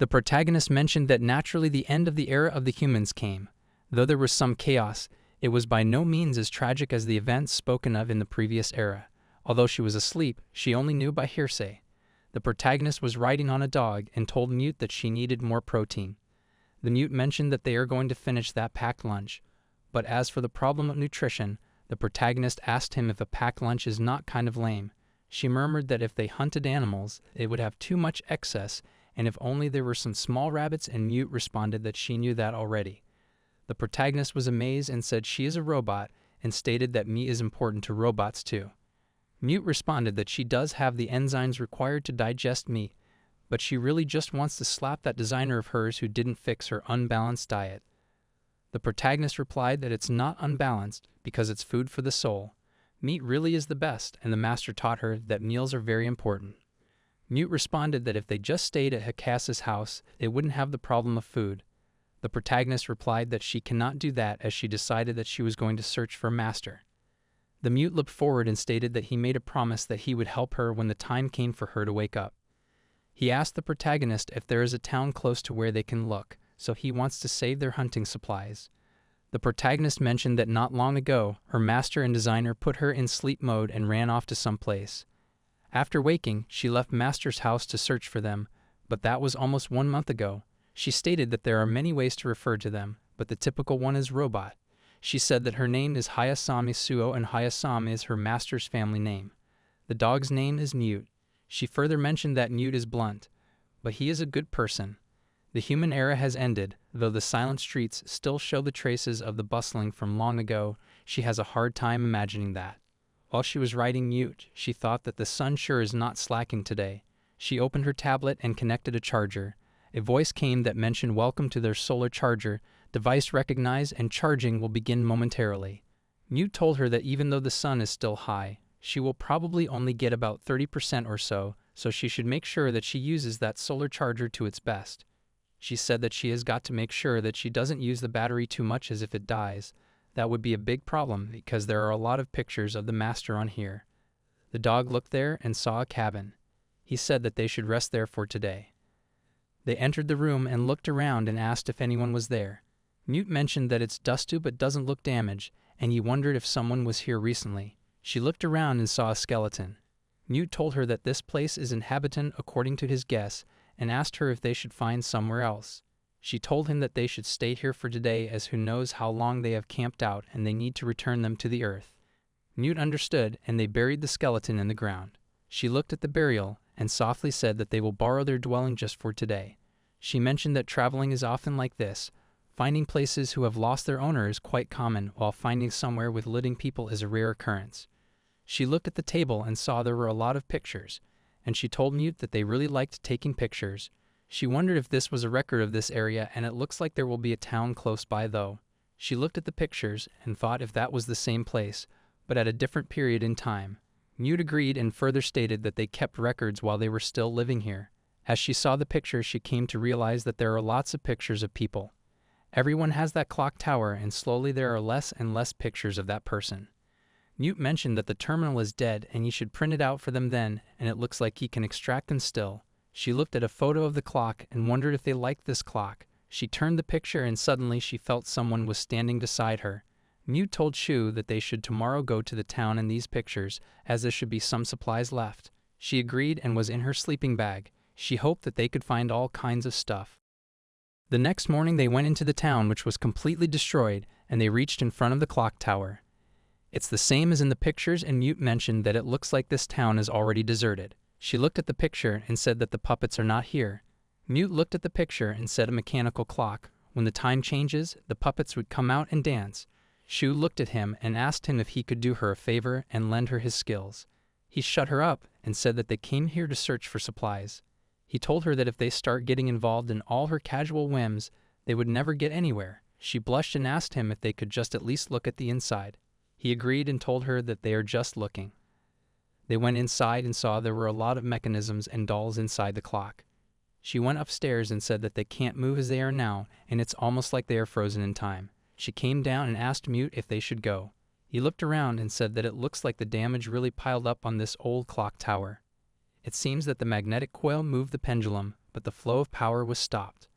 The protagonist mentioned that naturally the end of the era of the humans came. Though there was some chaos, it was by no means as tragic as the events spoken of in the previous era. Although she was asleep, she only knew by hearsay. The protagonist was riding on a dog and told Mute that she needed more protein. The Mute mentioned that they are going to finish that packed lunch. But as for the problem of nutrition, the protagonist asked him if a packed lunch is not kind of lame. She murmured that if they hunted animals, it would have too much excess, and if only there were some small rabbits, and Mute responded that she knew that already. The protagonist was amazed and said she is a robot, and stated that meat is important to robots too. Mute responded that she does have the enzymes required to digest meat, but she really just wants to slap that designer of hers who didn't fix her unbalanced diet. The protagonist replied that it's not unbalanced because it's food for the soul. Meat really is the best, and the master taught her that meals are very important. Mute responded that if they just stayed at Hikasa's house, they wouldn't have the problem of food. The protagonist replied that she cannot do that as she decided that she was going to search for a master. The Mute looked forward and stated that he made a promise that he would help her when the time came for her to wake up. He asked the protagonist if there is a town close to where they can look, so he wants to save their hunting supplies. The protagonist mentioned that not long ago, her master and designer put her in sleep mode and ran off to some place. After waking, she left master's house to search for them, but that was almost 1 month ago. She stated that there are many ways to refer to them, but the typical one is robot. She said that her name is Hayasami Suo and Hayasami is her master's family name. The dog's name is Mute. She further mentioned that Mute is blunt, but he is a good person. The human era has ended, though the silent streets still show the traces of the bustling from long ago. She has a hard time imagining that. While she was writing Mute, she thought that the sun sure is not slacking today. She opened her tablet and connected a charger. A voice came that mentioned welcome to their solar charger, device recognized and charging will begin momentarily. Mute told her that even though the sun is still high, she will probably only get about 30% or so she should make sure that she uses that solar charger to its best. She said that she has got to make sure that she doesn't use the battery too much, as if it dies, that would be a big problem because there are a lot of pictures of the master on here. The dog looked there and saw a cabin. He said that they should rest there for today. They entered the room and looked around and asked if anyone was there. Mute mentioned that it's dusty but doesn't look damaged, and he wondered if someone was here recently. She looked around and saw a skeleton. Mute told her that this place is inhabited according to his guess, and asked her if they should find somewhere else. She told him that they should stay here for today, as who knows how long they have camped out and they need to return them to the earth. Mute understood, and they buried the skeleton in the ground. She looked at the burial and softly said that they will borrow their dwelling just for today. She mentioned that traveling is often like this. Finding places who have lost their owner is quite common, while finding somewhere with living people is a rare occurrence. She looked at the table and saw there were a lot of pictures, and she told Mute that they really liked taking pictures. She wondered if this was a record of this area, and it looks like there will be a town close by though. She looked at the pictures and thought if that was the same place, but at a different period in time. Mute agreed and further stated that they kept records while they were still living here. As she saw the pictures, she came to realize that there are lots of pictures of people. Everyone has that clock tower, and slowly there are less and less pictures of that person. Mute mentioned that the terminal is dead and he should print it out for them then, and it looks like he can extract them still. She looked at a photo of the clock and wondered if they liked this clock. She turned the picture and suddenly she felt someone was standing beside her. Mute told Shu that they should tomorrow go to the town in these pictures, as there should be some supplies left. She agreed and was in her sleeping bag. She hoped that they could find all kinds of stuff. The next morning they went into the town, which was completely destroyed, and they reached in front of the clock tower. It's the same as in the pictures, and Mute mentioned that it looks like this town is already deserted. She looked at the picture and said that the puppets are not here. Mute looked at the picture and said a mechanical clock. When the time changes, the puppets would come out and dance. Shu looked at him and asked him if he could do her a favor and lend her his skills. He shut her up and said that they came here to search for supplies. He told her that if they start getting involved in all her casual whims, they would never get anywhere. She blushed and asked him if they could just at least look at the inside. He agreed and told her that they are just looking. They went inside and saw there were a lot of mechanisms and dolls inside the clock. She went upstairs and said that they can't move as they are now, and it's almost like they are frozen in time. She came down and asked Mute if they should go. He looked around and said that it looks like the damage really piled up on this old clock tower. It seems that the magnetic coil moved the pendulum, but the flow of power was stopped.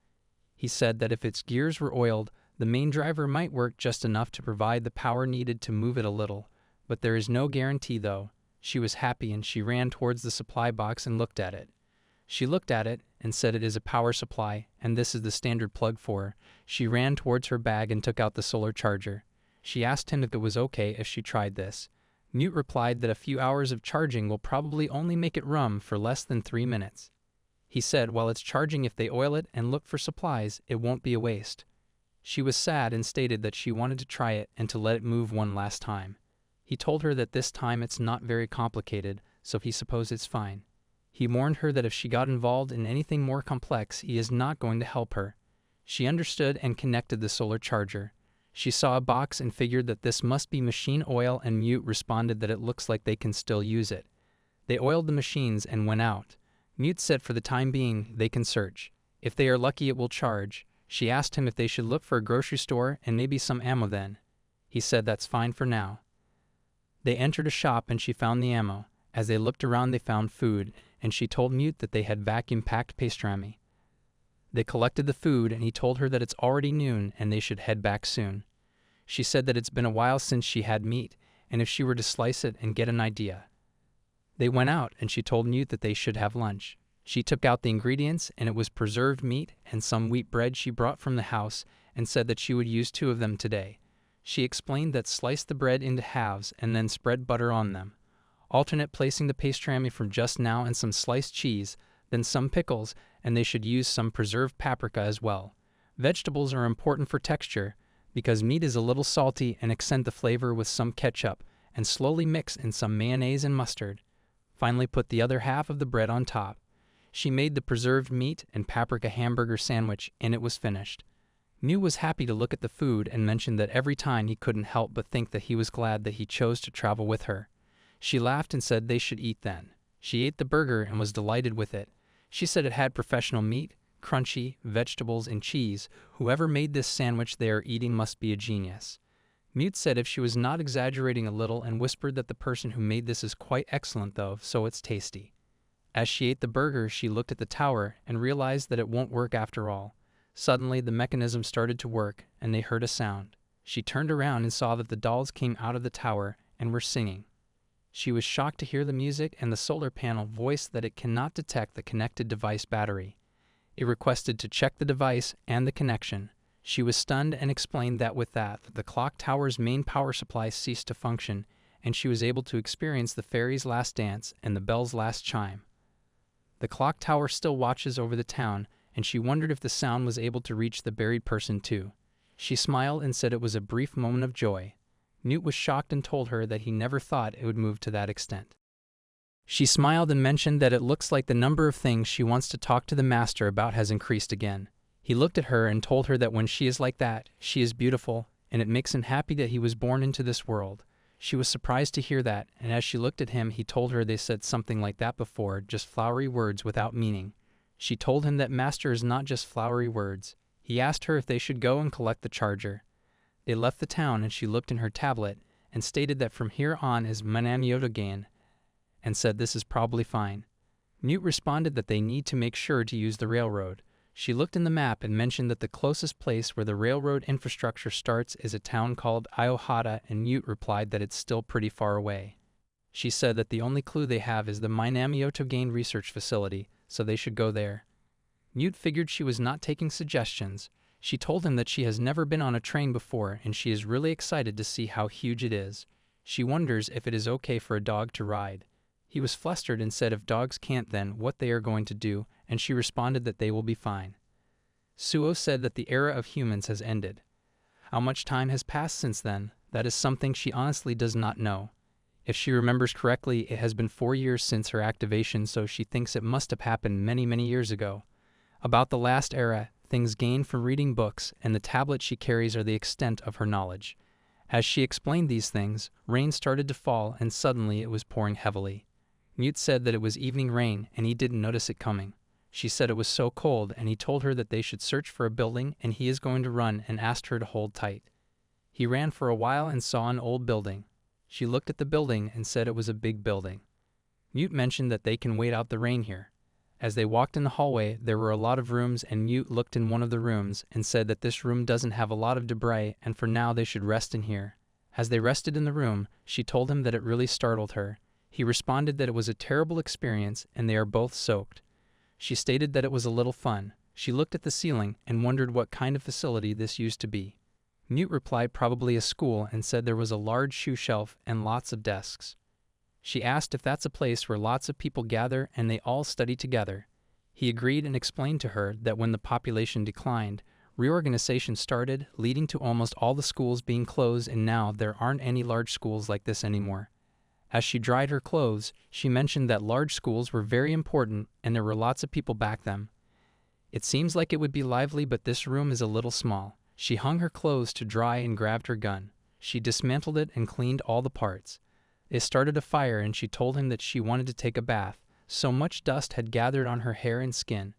He said that if its gears were oiled, the main driver might work just enough to provide the power needed to move it a little, but there is no guarantee though. She was happy and she ran towards the supply box and looked at it. She looked at it and said it is a power supply, and this is the standard plug for her. She ran towards her bag and took out the solar charger. She asked him if it was okay if she tried this. Mute replied that a few hours of charging will probably only make it run for less than 3 minutes. He said while it's charging, if they oil it and look for supplies, it won't be a waste. She was sad and stated that she wanted to try it and to let it move one last time. He told her that this time it's not very complicated, so he supposed it's fine. He warned her that if she got involved in anything more complex, he is not going to help her. She understood and connected the solar charger. She saw a box and figured that this must be machine oil, and Mute responded that it looks like they can still use it. They oiled the machines and went out. Mute said for the time being, they can search. If they are lucky, it will charge. She asked him if they should look for a grocery store and maybe some ammo then. He said that's fine for now. They entered a shop and she found the ammo. As they looked around, they found food, and she told Mute that they had vacuum-packed pastrami. They collected the food, and he told her that it's already noon and they should head back soon. She said that it's been a while since she had meat, and if she were to slice it and get an idea. They went out, and she told Mute that they should have lunch. She took out the ingredients, and it was preserved meat and some wheat bread she brought from the house, and said that she would use 2 of them today. She explained that slice the bread into halves and then spread butter on them. Alternate placing the pastrami from just now and some sliced cheese, then some pickles, and they should use some preserved paprika as well. Vegetables are important for texture, because meat is a little salty, and accent the flavor with some ketchup, and slowly mix in some mayonnaise and mustard. Finally put the other half of the bread on top. She made the preserved meat and paprika hamburger sandwich, and it was finished. Mute was happy to look at the food and mentioned that every time he couldn't help but think that he was glad that he chose to travel with her. She laughed and said they should eat then. She ate the burger and was delighted with it. She said it had professional meat, crunchy, vegetables, and cheese. Whoever made this sandwich they are eating must be a genius. Mute said if she was not exaggerating a little and whispered that the person who made this is quite excellent though, so it's tasty. As she ate the burger, she looked at the tower and realized that it won't work after all. Suddenly, the mechanism started to work, and they heard a sound. She turned around and saw that the dolls came out of the tower and were singing. She was shocked to hear the music, and the solar panel voiced that it cannot detect the connected device battery. It requested to check the device and the connection. She was stunned and explained that with that, the clock tower's main power supply ceased to function, and she was able to experience the fairy's last dance and the bell's last chime. The clock tower still watches over the town, and she wondered if the sound was able to reach the buried person too. She smiled and said it was a brief moment of joy. Mute was shocked and told her that he never thought it would move to that extent. She smiled and mentioned that it looks like the number of things she wants to talk to the master about has increased again. He looked at her and told her that when she is like that, she is beautiful, and it makes him happy that he was born into this world. She was surprised to hear that, and as she looked at him, he told her they said something like that before, just flowery words without meaning. She told him that master is not just flowery words. He asked her if they should go and collect the charger. They left the town, and she looked in her tablet and stated that from here on is Manamyotogain, and said this is probably fine. Mute responded that they need to make sure to use the railroad. She looked in the map and mentioned that the closest place where the railroad infrastructure starts is a town called Aohara, and Mute replied that it's still pretty far away. She said that the only clue they have is the Manamyotogain research facility, so they should go there. Mute figured she was not taking suggestions. She told him that she has never been on a train before, and she is really excited to see how huge it is. She wonders if it is okay for a dog to ride. He was flustered and said if dogs can't, then what they are going to do, and she responded that they will be fine. Suo said that the era of humans has ended. How much time has passed since then? That is something she honestly does not know. If she remembers correctly, it has been 4 years since her activation, so she thinks it must have happened many, many years ago. About the last era, things gained from reading books, and the tablet she carries are the extent of her knowledge. As she explained these things, rain started to fall, and suddenly it was pouring heavily. Mute said that it was evening rain, and he didn't notice it coming. She said it was so cold, and he told her that they should search for a building, and he is going to run, and asked her to hold tight. He ran for a while and saw an old building. She looked at the building and said it was a big building. Mute mentioned that they can wait out the rain here. As they walked in the hallway, there were a lot of rooms, and Mute looked in one of the rooms and said that this room doesn't have a lot of debris and for now they should rest in here. As they rested in the room, she told him that it really startled her. He responded that it was a terrible experience and they are both soaked. She stated that it was a little fun. She looked at the ceiling and wondered what kind of facility this used to be. Mute replied probably a school and said there was a large shoe shelf and lots of desks. She asked if that's a place where lots of people gather and they all study together. He agreed and explained to her that when the population declined, reorganization started, leading to almost all the schools being closed, and now there aren't any large schools like this anymore. As she dried her clothes, she mentioned that large schools were very important and there were lots of people back then. It seems like it would be lively, but this room is a little small. She hung her clothes to dry and grabbed her gun. She dismantled it and cleaned all the parts. It started a fire and she told him that she wanted to take a bath. So much dust had gathered on her hair and skin.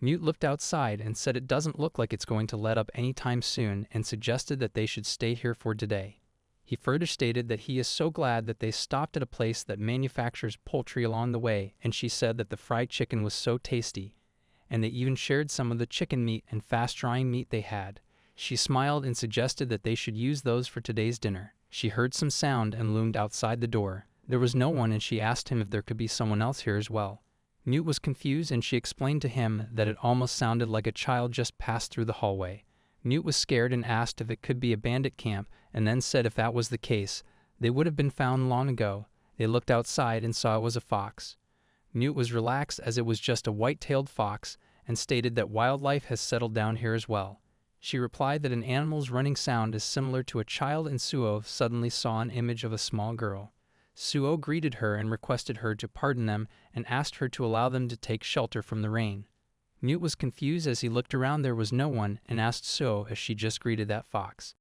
Mute looked outside and said it doesn't look like it's going to let up anytime soon and suggested that they should stay here for today. He further stated that he is so glad that they stopped at a place that manufactures poultry along the way, and she said that the fried chicken was so tasty, and they even shared some of the chicken meat and fast-drying meat they had. She smiled and suggested that they should use those for today's dinner. She heard some sound and loomed outside the door. There was no one, and she asked him if there could be someone else here as well. Mute was confused and she explained to him that it almost sounded like a child just passed through the hallway. Mute was scared and asked if it could be a bandit camp, and then said if that was the case, they would have been found long ago. They looked outside and saw it was a fox. Mute was relaxed as it was just a white-tailed fox and stated that wildlife has settled down here as well. She replied that an animal's running sound is similar to a child, and Suo suddenly saw an image of a small girl. Suo greeted her and requested her to pardon them and asked her to allow them to take shelter from the rain. Mute was confused as he looked around. There was no one and asked Suo if she just greeted that fox.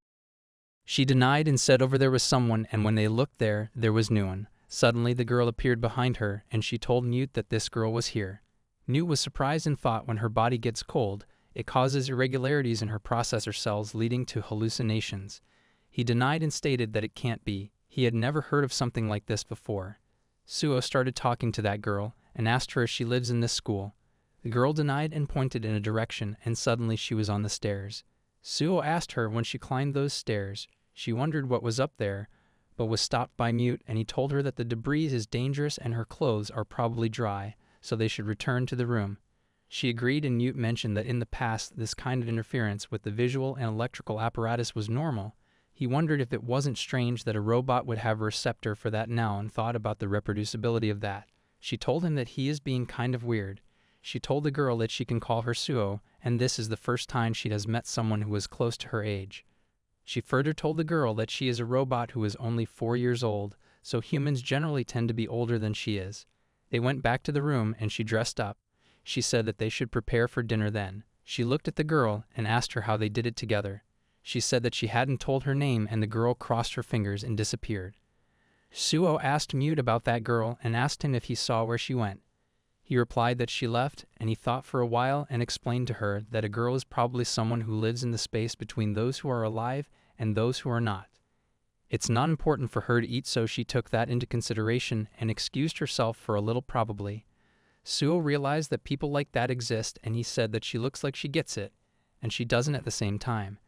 She denied and said over there was someone, and when they looked there was no one. Suddenly the girl appeared behind her and she told Mute that this girl was here. Mute was surprised and thought when her body gets cold, it causes irregularities in her processor cells leading to hallucinations. He denied and stated that it can't be. He had never heard of something like this before. Suo started talking to that girl and asked her if she lives in this school. The girl denied and pointed in a direction, and suddenly she was on the stairs. Suo asked her when she climbed those stairs. She wondered what was up there, but was stopped by Mute, and he told her that the debris is dangerous and her clothes are probably dry, so they should return to the room. She agreed, and Mute mentioned that in the past this kind of interference with the visual and electrical apparatus was normal. He wondered if it wasn't strange that a robot would have a receptor for that now and thought about the reproducibility of that. She told him that he is being kind of weird. She told the girl that she can call her Suo, and this is the first time she has met someone who is close to her age. She further told the girl that she is a robot who is only 4 years old, so humans generally tend to be older than she is. They went back to the room and she dressed up. She said that they should prepare for dinner then. She looked at the girl and asked her how they did it together. She said that she hadn't told her name, and the girl crossed her fingers and disappeared. Suo asked Mute about that girl and asked him if he saw where she went. He replied that she left, and he thought for a while and explained to her that a girl is probably someone who lives in the space between those who are alive and those who are not. It's not important for her to eat, so she took that into consideration and excused herself for a little probably. Suo realized that people like that exist, and he said that she looks like she gets it, and she doesn't at the same time.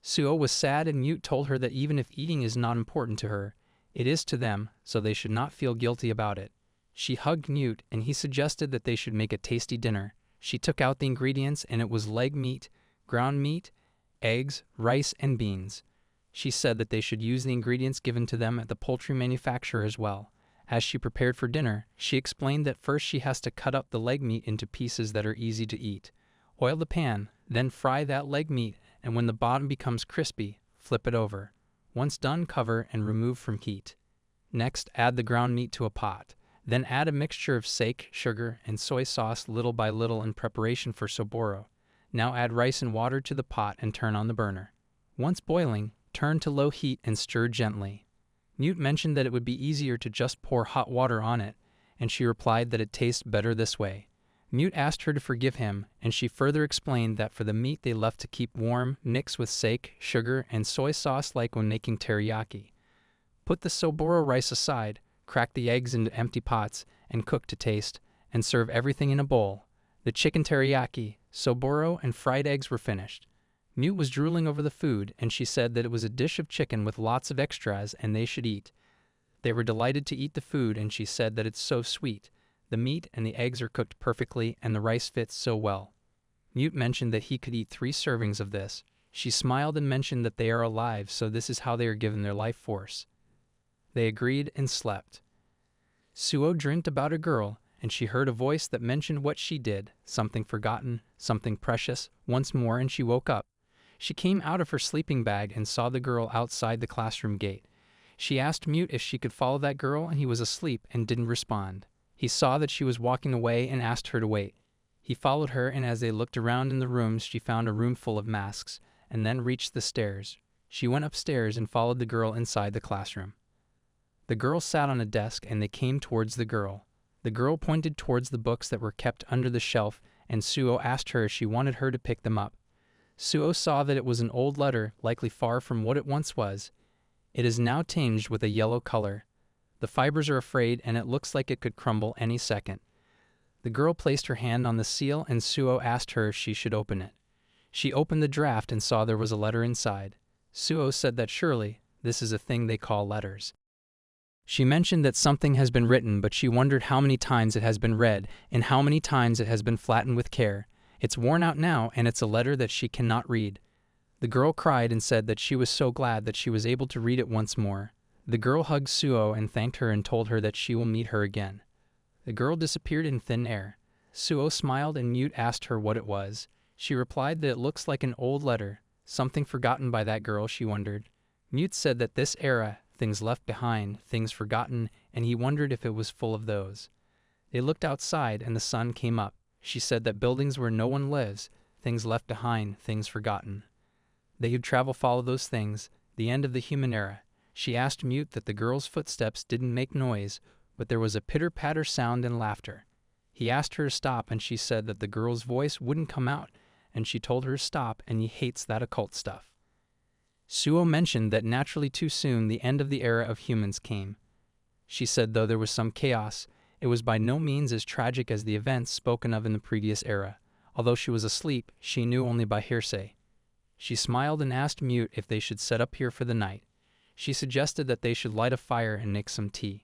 Suo was sad, and Mute told her that even if eating is not important to her, it is to them, so they should not feel guilty about it. She hugged Mute, and he suggested that they should make a tasty dinner. She took out the ingredients, and it was leg meat, ground meat, eggs, rice, and beans. She said that they should use the ingredients given to them at the poultry manufacturer as well. As she prepared for dinner, she explained that first she has to cut up the leg meat into pieces that are easy to eat. Oil the pan, then fry that leg meat, and when the bottom becomes crispy, flip it over. Once done, cover and remove from heat. Next, add the ground meat to a pot. Then add a mixture of sake, sugar, and soy sauce little by little in preparation for soboro. Now add rice and water to the pot and turn on the burner. Once boiling, turn to low heat and stir gently. Mute mentioned that it would be easier to just pour hot water on it, and she replied that it tastes better this way. Mute asked her to forgive him, and she further explained that for the meat they left to keep warm, mix with sake, sugar, and soy sauce like when making teriyaki. Put the soboro rice aside, crack the eggs into empty pots, and cook to taste, and serve everything in a bowl. The chicken teriyaki, soboro, and fried eggs were finished. Mute was drooling over the food, and she said that it was a dish of chicken with lots of extras and they should eat. They were delighted to eat the food, and she said that it's so sweet. The meat and the eggs are cooked perfectly and the rice fits so well. Mute mentioned that he could eat 3 servings of this. She smiled and mentioned that they are alive, so this is how they are given their life force. They agreed and slept. Suo dreamt about a girl, and she heard a voice that mentioned what she did, something forgotten, something precious, once more, and she woke up. She came out of her sleeping bag and saw the girl outside the classroom gate. She asked Mute if she could follow that girl, and he was asleep and didn't respond. He saw that she was walking away and asked her to wait. He followed her, and as they looked around in the rooms, she found a room full of masks, and then reached the stairs. She went upstairs and followed the girl inside the classroom. The girl sat on a desk, and they came towards the girl. The girl pointed towards the books that were kept under the shelf, and Suo asked her if she wanted her to pick them up. Suo saw that it was an old letter, likely far from what it once was. It is now tinged with a yellow color. The fibers are afraid, and it looks like it could crumble any second. The girl placed her hand on the seal, and Suo asked her if she should open it. She opened the draft and saw there was a letter inside. Suo said that surely, this is a thing they call letters. She mentioned that something has been written, but she wondered how many times it has been read, and how many times it has been flattened with care. It's worn out now, and it's a letter that she cannot read. The girl cried and said that she was so glad that she was able to read it once more. The girl hugged Suo and thanked her and told her that she will meet her again. The girl disappeared in thin air. Suo smiled, and Mute asked her what it was. She replied that it looks like an old letter, something forgotten by that girl, she wondered. Mute said that this era, things left behind, things forgotten, and he wondered if it was full of those. They looked outside, and the sun came up. She said that buildings where no one lives, things left behind, things forgotten. They who travel follow those things, the end of the human era. She asked Mute that the girl's footsteps didn't make noise, but there was a pitter-patter sound and laughter. He asked her to stop, and she said that the girl's voice wouldn't come out, and she told her to stop, and he hates that occult stuff. Suo mentioned that naturally too soon the end of the era of humans came. She said though there was some chaos, it was by no means as tragic as the events spoken of in the previous era. Although she was asleep, she knew only by hearsay. She smiled and asked Mute if they should set up here for the night. She suggested that they should light a fire and make some tea.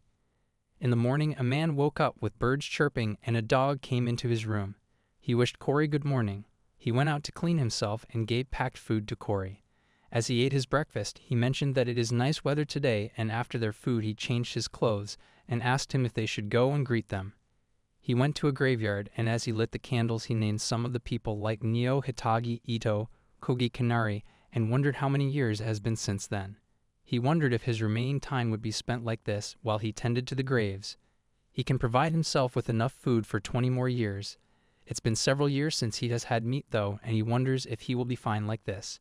In the morning, a man woke up with birds chirping, and a dog came into his room. He wished Cory good morning. He went out to clean himself and gave packed food to Cory. As he ate his breakfast, he mentioned that it is nice weather today, and after their food he changed his clothes and asked him if they should go and greet them. He went to a graveyard, and as he lit the candles he named some of the people like Neo, Hitagi, Ito, Kogi Kanari, and wondered how many years it has been since then. He wondered if his remaining time would be spent like this while he tended to the graves. He can provide himself with enough food for 20 more years. It's been several years since he has had meat though, and he wonders if he will be fine like this.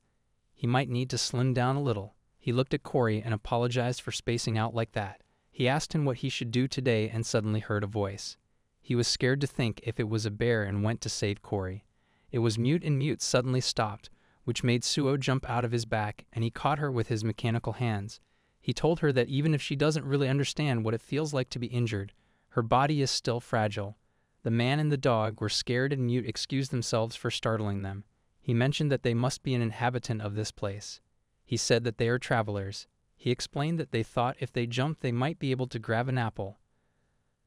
He might need to slim down a little. He looked at Cory and apologized for spacing out like that. He asked him what he should do today and suddenly heard a voice. He was scared to think if it was a bear and went to save Cory. It was Mute, and Mute suddenly stopped, which made Suo jump out of his back, and he caught her with his mechanical hands. He told her that even if she doesn't really understand what it feels like to be injured, her body is still fragile. The man and the dog were scared, and Mute excused themselves for startling them. He mentioned that they must be an inhabitant of this place. He said that they are travelers. He explained that they thought if they jumped they might be able to grab an apple.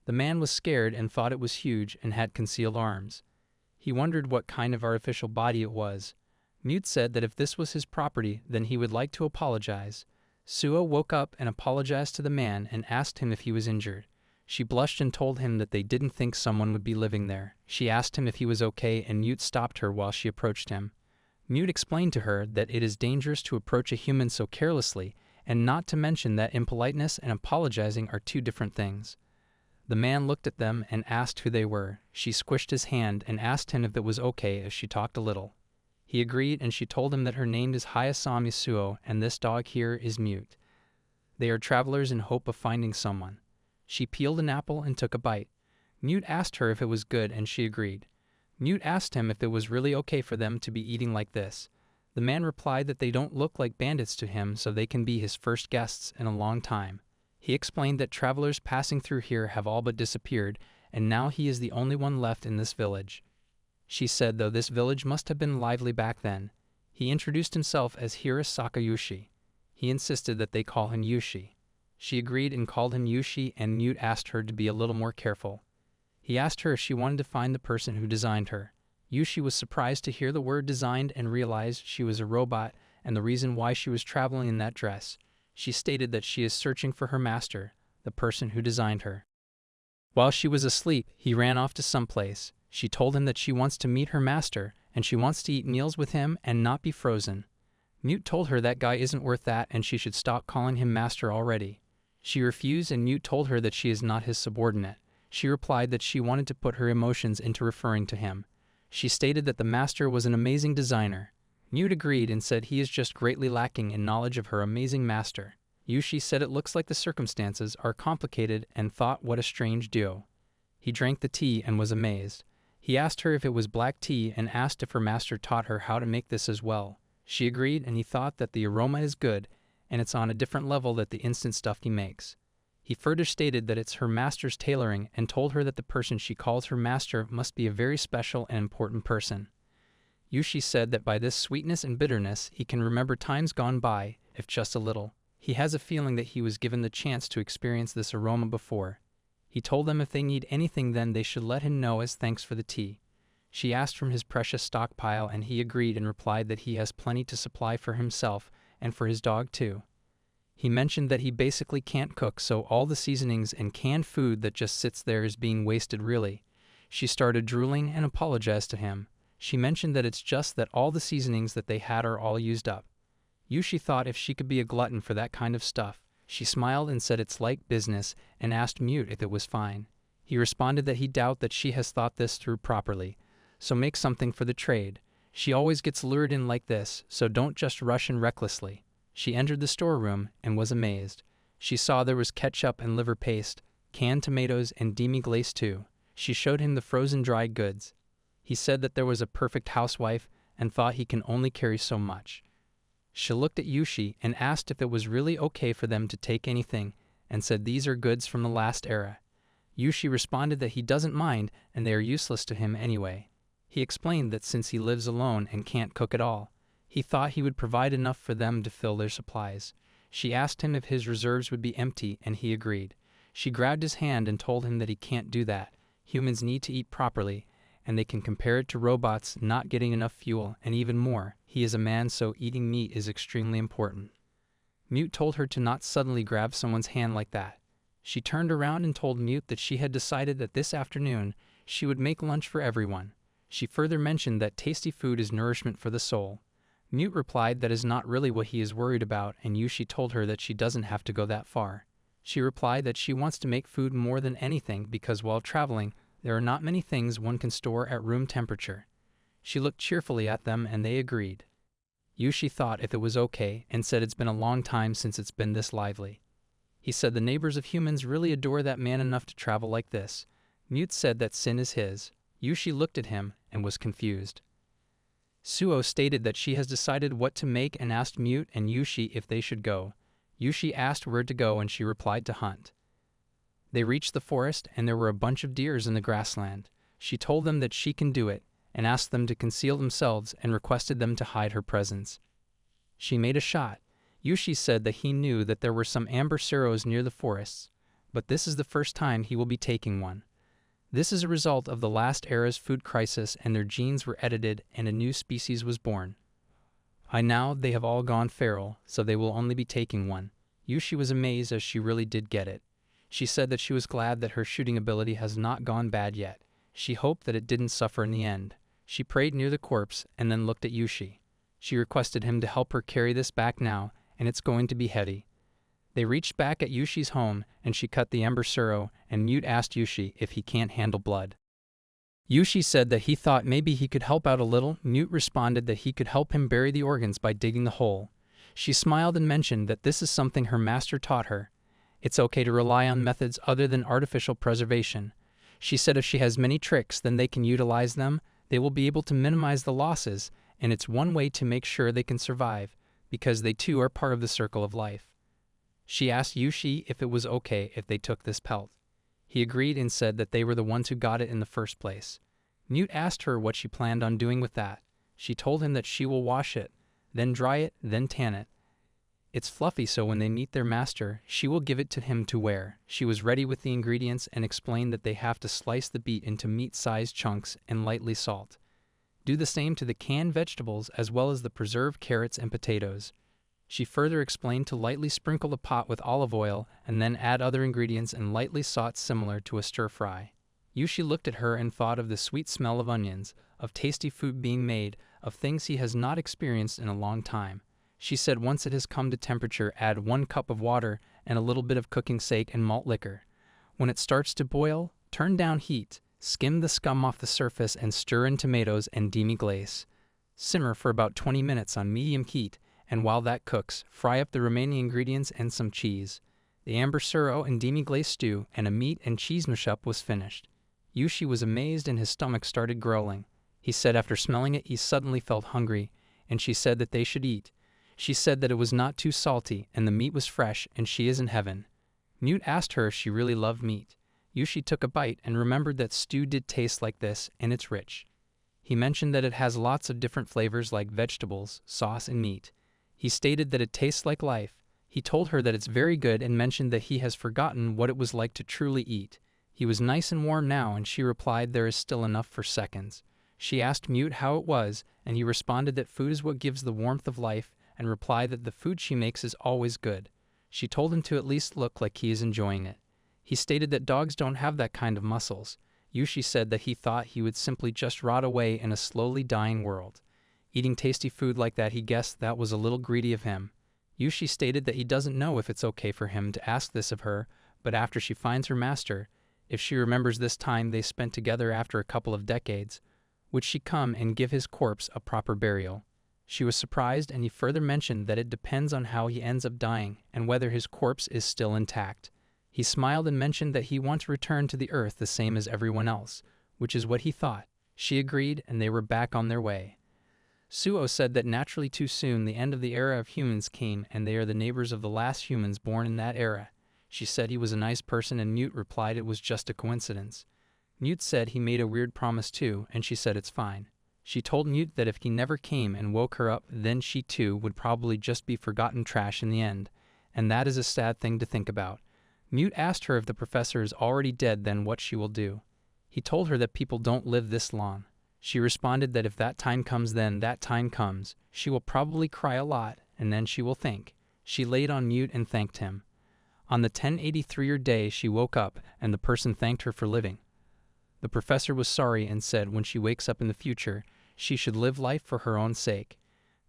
The man was scared and thought it was huge and had concealed arms. He wondered what kind of artificial body it was. Mute said that if this was his property, then he would like to apologize. Suo woke up and apologized to the man and asked him if he was injured. She blushed and told him that they didn't think someone would be living there. She asked him if he was okay, and Mute stopped her while she approached him. Mute explained to her that it is dangerous to approach a human so carelessly, and not to mention that impoliteness and apologizing are 2 different things. The man looked at them and asked who they were. She squished his hand and asked him if it was okay if she talked a little. He agreed, and she told him that her name is Hayasami Suo, and this dog here is Mute. They are travelers in hope of finding someone. She peeled an apple and took a bite. Mute asked her if it was good, and she agreed. Mute asked him if it was really okay for them to be eating like this. The man replied that they don't look like bandits to him, so they can be his first guests in a long time. He explained that travelers passing through here have all but disappeared, and now he is the only one left in this village. She said, though this village must have been lively back then. He introduced himself as Hirasaka Yushi. He insisted that they call him Yushi. She agreed and called him Yushi, and Mute asked her to be a little more careful. He asked her if she wanted to find the person who designed her. Yushi was surprised to hear the word designed and realized she was a robot and the reason why she was traveling in that dress. She stated that she is searching for her master, the person who designed her. While she was asleep, he ran off to someplace. She told him that she wants to meet her master and she wants to eat meals with him and not be frozen. Mute told her that guy isn't worth that and she should stop calling him master already. She refused and Mute told her that she is not his subordinate. She replied that she wanted to put her emotions into referring to him. She stated that the master was an amazing designer. Mute agreed and said he is just greatly lacking in knowledge of her amazing master. Yushi said it looks like the circumstances are complicated and thought what a strange duo. He drank the tea and was amazed. He asked her if it was black tea and asked if her master taught her how to make this as well. She agreed and he thought that the aroma is good and it's on a different level than the instant stuff he makes. He further stated that it's her master's tailoring and told her that the person she calls her master must be a very special and important person. Yushi said that by this sweetness and bitterness he can remember times gone by, if just a little. He has a feeling that he was given the chance to experience this aroma before. He told them if they need anything then they should let him know as thanks for the tea. She asked from his precious stockpile and he agreed and replied that he has plenty to supply for himself and for his dog too. He mentioned that he basically can't cook, so all the seasonings and canned food that just sits there is being wasted really. She started drooling and apologized to him. She mentioned that it's just that all the seasonings that they had are all used up. Yushi thought if she could be a glutton for that kind of stuff. She smiled and said it's like business and asked Mute if it was fine. He responded that he doubted that she has thought this through properly, so make something for the trade. She always gets lured in like this, so don't just rush in recklessly. She entered the storeroom and was amazed. She saw there was ketchup and liver paste, canned tomatoes and demi-glace too. She showed him the frozen dried goods. He said that there was a perfect housewife and thought he can only carry so much. She looked at Yushi and asked if it was really okay for them to take anything and said these are goods from the last era. Yushi responded that he doesn't mind and they are useless to him anyway. He explained that since he lives alone and can't cook at all, he thought he would provide enough for them to fill their supplies. She asked him if his reserves would be empty and he agreed. She grabbed his hand and told him that he can't do that. Humans need to eat properly and they can compare it to robots not getting enough fuel, and even more, he is a man so eating meat is extremely important. Mute told her to not suddenly grab someone's hand like that. She turned around and told Mute that she had decided that this afternoon she would make lunch for everyone. She further mentioned that tasty food is nourishment for the soul. Mute replied that is not really what he is worried about, and Yushi told her that she doesn't have to go that far. She replied that she wants to make food more than anything because while traveling, there are not many things one can store at room temperature. She looked cheerfully at them and they agreed. Yushi thought if it was okay and said it's been a long time since it's been this lively. He said the neighbors of humans really adore that man enough to travel like this. Mute said that sin is his. Yushi looked at him and was confused. Suo stated that she has decided what to make and asked Mute and Yushi if they should go. Yushi asked where to go and she replied to hunt. They reached the forest and there were a bunch of deers in the grassland. She told them that she can do it and asked them to conceal themselves and requested them to hide her presence. She made a shot. Yushi said that he knew that there were some amber seros near the forests, but this is the first time he will be taking one. This is a result of the last era's food crisis and their genes were edited and a new species was born. By now they have all gone feral, so they will only be taking one. Yushi was amazed as she really did get it. She said that she was glad that her shooting ability has not gone bad yet. She hoped that it didn't suffer in the end. She prayed near the corpse and then looked at Yushi. She requested him to help her carry this back now, and it's going to be heavy. They reached back at Yushi's home, and she cut the ember suro, and Mute asked Yushi if he can't handle blood. Yushi said that he thought maybe he could help out a little. Mute responded that he could help him bury the organs by digging the hole. She smiled and mentioned that this is something her master taught her. It's okay to rely on methods other than artificial preservation. She said if she has many tricks, then they can utilize them, they will be able to minimize the losses, and it's one way to make sure they can survive, because they too are part of the circle of life. She asked Yushi if it was okay if they took this pelt. He agreed and said that they were the ones who got it in the first place. Mute asked her what she planned on doing with that. She told him that she will wash it, then dry it, then tan it. It's fluffy, so when they meet their master, she will give it to him to wear. She was ready with the ingredients and explained that they have to slice the beet into meat-sized chunks and lightly salt. Do the same to the canned vegetables as well as the preserved carrots and potatoes. She further explained to lightly sprinkle the pot with olive oil and then add other ingredients and lightly saute similar to a stir-fry. Yushi looked at her and thought of the sweet smell of onions, of tasty food being made, of things he has not experienced in a long time. She said once it has come to temperature, add 1 cup of water and a little bit of cooking sake and malt liquor. When it starts to boil, turn down heat, skim the scum off the surface and stir in tomatoes and demi-glace. Simmer for about 20 minutes on medium heat, and while that cooks, fry up the remaining ingredients and some cheese. The amber suro and demi-glace stew and a meat and cheese mashup was finished. Yushi was amazed and his stomach started growling. He said after smelling it he suddenly felt hungry, and she said that they should eat. She said that it was not too salty and the meat was fresh and she is in heaven. Mute asked her if she really loved meat. Yushi took a bite and remembered that stew did taste like this and it's rich. He mentioned that it has lots of different flavors like vegetables, sauce, and meat. He stated that it tastes like life. He told her that it's very good and mentioned that he has forgotten what it was like to truly eat. He was nice and warm now, and she replied there is still enough for seconds. She asked Mute how it was, and he responded that food is what gives the warmth of life, and replied that the food she makes is always good. She told him to at least look like he is enjoying it. He stated that dogs don't have that kind of muscles. Yushi said that he thought he would simply just rot away in a slowly dying world. Eating tasty food like that, he guessed that was a little greedy of him. Yushi stated that he doesn't know if it's okay for him to ask this of her, but after she finds her master, if she remembers this time they spent together after a couple of decades, would she come and give his corpse a proper burial? She was surprised, and he further mentioned that it depends on how he ends up dying and whether his corpse is still intact. He smiled and mentioned that he wants to return to the earth the same as everyone else, which is what he thought. She agreed, and they were back on their way. Suo said that naturally too soon the end of the era of humans came, and they are the neighbors of the last humans born in that era. She said he was a nice person, and Mute replied it was just a coincidence. Mute said he made a weird promise too, and she said it's fine. She told Mute that if he never came and woke her up, then she too would probably just be forgotten trash in the end, and that is a sad thing to think about. Mute asked her if the professor is already dead, then what she will do. He told her that people don't live this long. She responded that if that time comes, then that time comes. She will probably cry a lot, and then she will think. She laid on Mute and thanked him. On the 1083rd day, she woke up, and the person thanked her for living. The professor was sorry and said when she wakes up in the future, she should live life for her own sake.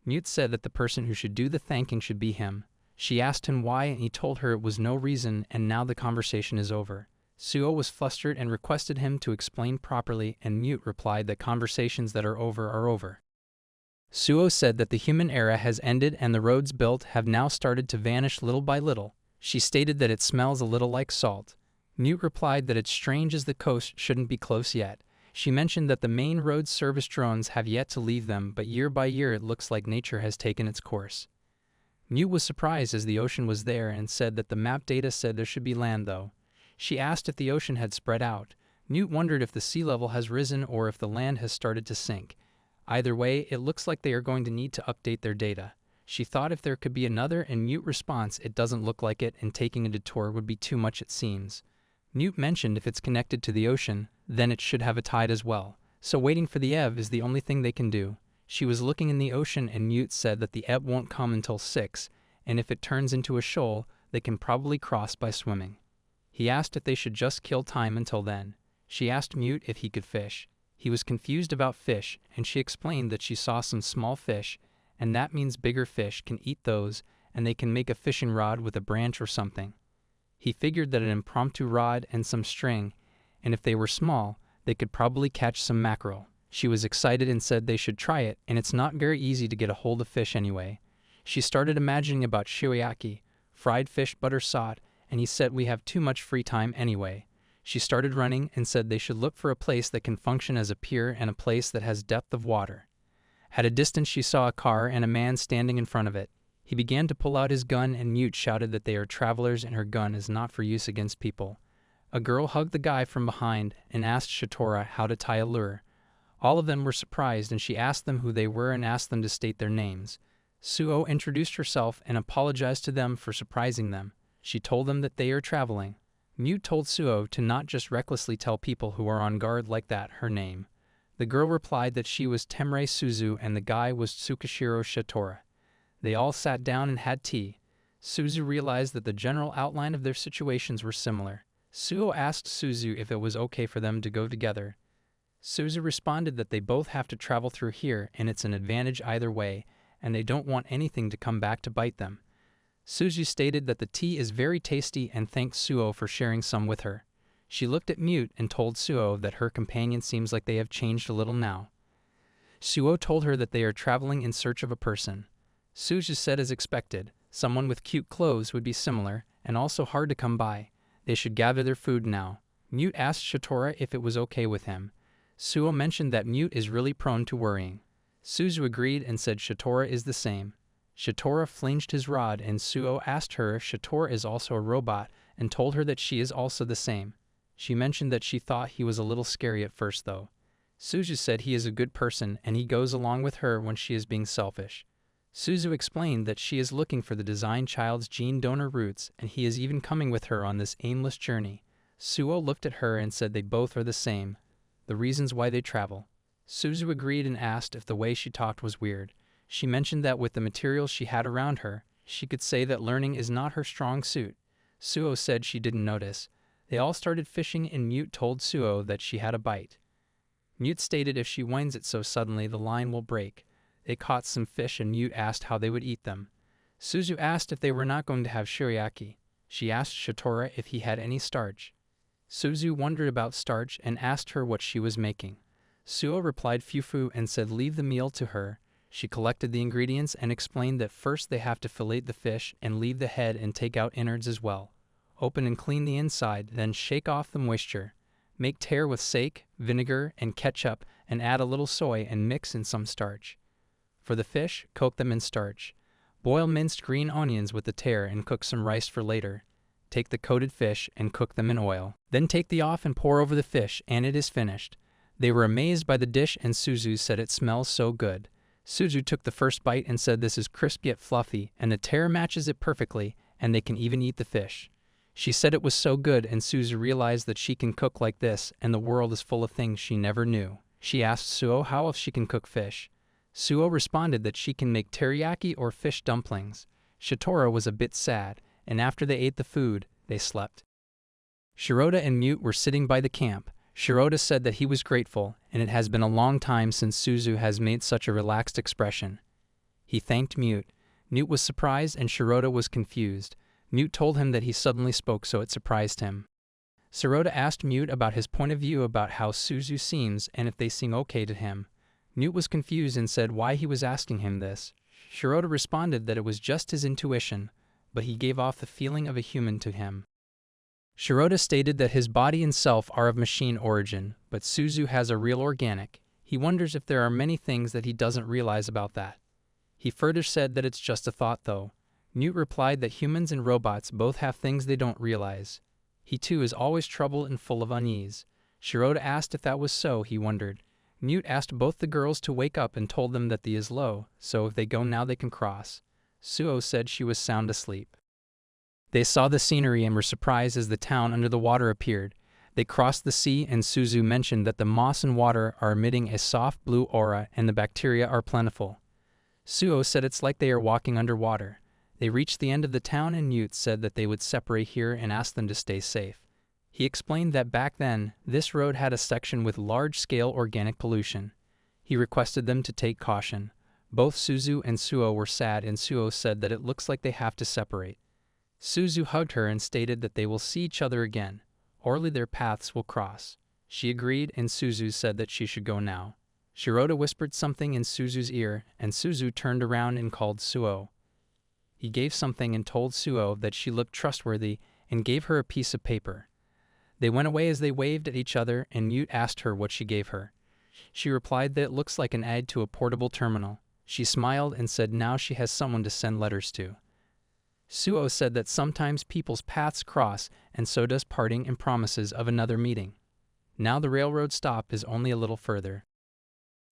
Mute said that the person who should do the thanking should be him. She asked him why, and he told her it was no reason, and now the conversation is over. Suo was flustered and requested him to explain properly, and Mute replied that conversations that are over. Suo said that the human era has ended and the roads built have now started to vanish little by little. She stated that it smells a little like salt. Mute replied that it's strange as the coast shouldn't be close yet. She mentioned that the main road service drones have yet to leave them, but year by year it looks like nature has taken its course. Mute was surprised as the ocean was there and said that the map data said there should be land though. She asked if the ocean had spread out. Mute wondered if the sea level has risen or if the land has started to sink. Either way, it looks like they are going to need to update their data. She thought if there could be another, and Mute response, it doesn't look like it, and taking a detour would be too much it seems. Mute mentioned if it's connected to the ocean, then it should have a tide as well. So waiting for the ebb is the only thing they can do. She was looking in the ocean, and Mute said that the ebb won't come until 6, and if it turns into a shoal, they can probably cross by swimming. He asked if they should just kill time until then. She asked Mute if he could fish. He was confused about fish, and she explained that she saw some small fish, and that means bigger fish can eat those, and they can make a fishing rod with a branch or something. He figured that an impromptu rod and some string, and if they were small, they could probably catch some mackerel. She was excited and said they should try it, and it's not very easy to get a hold of fish anyway. She started imagining about shiroyaki, fried fish butter sot, and he said we have too much free time anyway. She started running and said they should look for a place that can function as a pier and a place that has depth of water. At a distance she saw a car and a man standing in front of it. He began to pull out his gun, and Mute shouted that they are travelers and her gun is not for use against people. A girl hugged the guy from behind and asked Shatora how to tie a lure. All of them were surprised, and she asked them who they were and asked them to state their names. Suo introduced herself and apologized to them for surprising them. She told them that they are traveling. Mute told Suo to not just recklessly tell people who are on guard like that her name. The girl replied that she was Temrei Suzu and the guy was Tsukishiro Shatora. They all sat down and had tea. Suzu realized that the general outline of their situations were similar. Suo asked Suzu if it was okay for them to go together. Suzu responded that they both have to travel through here and it's an advantage either way, and they don't want anything to come back to bite them. Suzu stated that the tea is very tasty and thanked Suo for sharing some with her. She looked at Mute and told Suo that her companion seems like they have changed a little now. Suo told her that they are traveling in search of a person. Suzu said as expected, someone with cute clothes would be similar and also hard to come by. They should gather their food now. Mute asked Shatora if it was okay with him. Suo mentioned that Mute is really prone to worrying. Suzu agreed and said Shatora is the same. Shatora flinged his rod and Suo asked her if Shatora is also a robot and told her that she is also the same. She mentioned that she thought he was a little scary at first though. Suzu said he is a good person and he goes along with her when she is being selfish. Suzu explained that she is looking for the design child's gene donor roots and he is even coming with her on this aimless journey. Suo looked at her and said they both are the same. The reasons why they travel. Suzu agreed and asked if the way she talked was weird. She mentioned that with the materials she had around her, she could say that learning is not her strong suit. Suo said she didn't notice. They all started fishing and Mute told Suo that she had a bite. Mute stated if she winds it so suddenly the line will break. They caught some fish and Mute asked how they would eat them. Suzu asked if they were not going to have shirayaki. She asked Shatora if he had any starch. Suzu wondered about starch and asked her what she was making. Suo replied fufu and said leave the meal to her. She collected the ingredients and explained that first they have to fillet the fish and leave the head and take out innards as well. Open and clean the inside, then shake off the moisture. Make tear with sake, vinegar, and ketchup and add a little soy and mix in some starch. For the fish, coat them in starch. Boil minced green onions with the tear and cook some rice for later. Take the coated fish and cook them in oil. Then take the off and pour over the fish and it is finished. They were amazed by the dish and Suzu said it smells so good. Suzu took the first bite and said this is crisp yet fluffy and the tear matches it perfectly and they can even eat the fish. She said it was so good and Suzu realized that she can cook like this and the world is full of things she never knew. She asked Suo how else she can cook fish. Suo responded that she can make teriyaki or fish dumplings. Shatora was a bit sad, and after they ate the food, they slept. Shirota and Mute were sitting by the camp. Shirota said that he was grateful, and it has been a long time since Suzu has made such a relaxed expression. He thanked Mute. Mute was surprised and Shirota was confused. Mute told him that he suddenly spoke so it surprised him. Shirota asked Mute about his point of view about how Suzu seems and if they seem okay to him. Mute was confused and said why he was asking him this. Shirota responded that it was just his intuition, but he gave off the feeling of a human to him. Shirota stated that his body and self are of machine origin, but Suzu has a real organic. He wonders if there are many things that he doesn't realize about that. He further said that it's just a thought though. Mute replied that humans and robots both have things they don't realize. He too is always troubled and full of unease. Shirota asked if that was so, he wondered. Mute asked both the girls to wake up and told them that the is low, so if they go now they can cross. Suo said she was sound asleep. They saw the scenery and were surprised as the town under the water appeared. They crossed the sea and Suzu mentioned that the moss and water are emitting a soft blue aura and the bacteria are plentiful. Suo said it's like they are walking underwater. They reached the end of the town and Mute said that they would separate here and asked them to stay safe. He explained that back then, this road had a section with large-scale organic pollution. He requested them to take caution. Both Suzu and Suo were sad and Suo said that it looks like they have to separate. Suzu hugged her and stated that they will see each other again. Orly their paths will cross. She agreed and Suzu said that she should go now. Shirota whispered something in Suzu's ear and Suzu turned around and called Suo. He gave something and told Suo that she looked trustworthy and gave her a piece of paper. They went away as they waved at each other and Mute asked her what she gave her. She replied that it looks like an ad to a portable terminal. She smiled and said now she has someone to send letters to. Suo said that sometimes people's paths cross, and so does parting and promises of another meeting. Now the railroad stop is only a little further.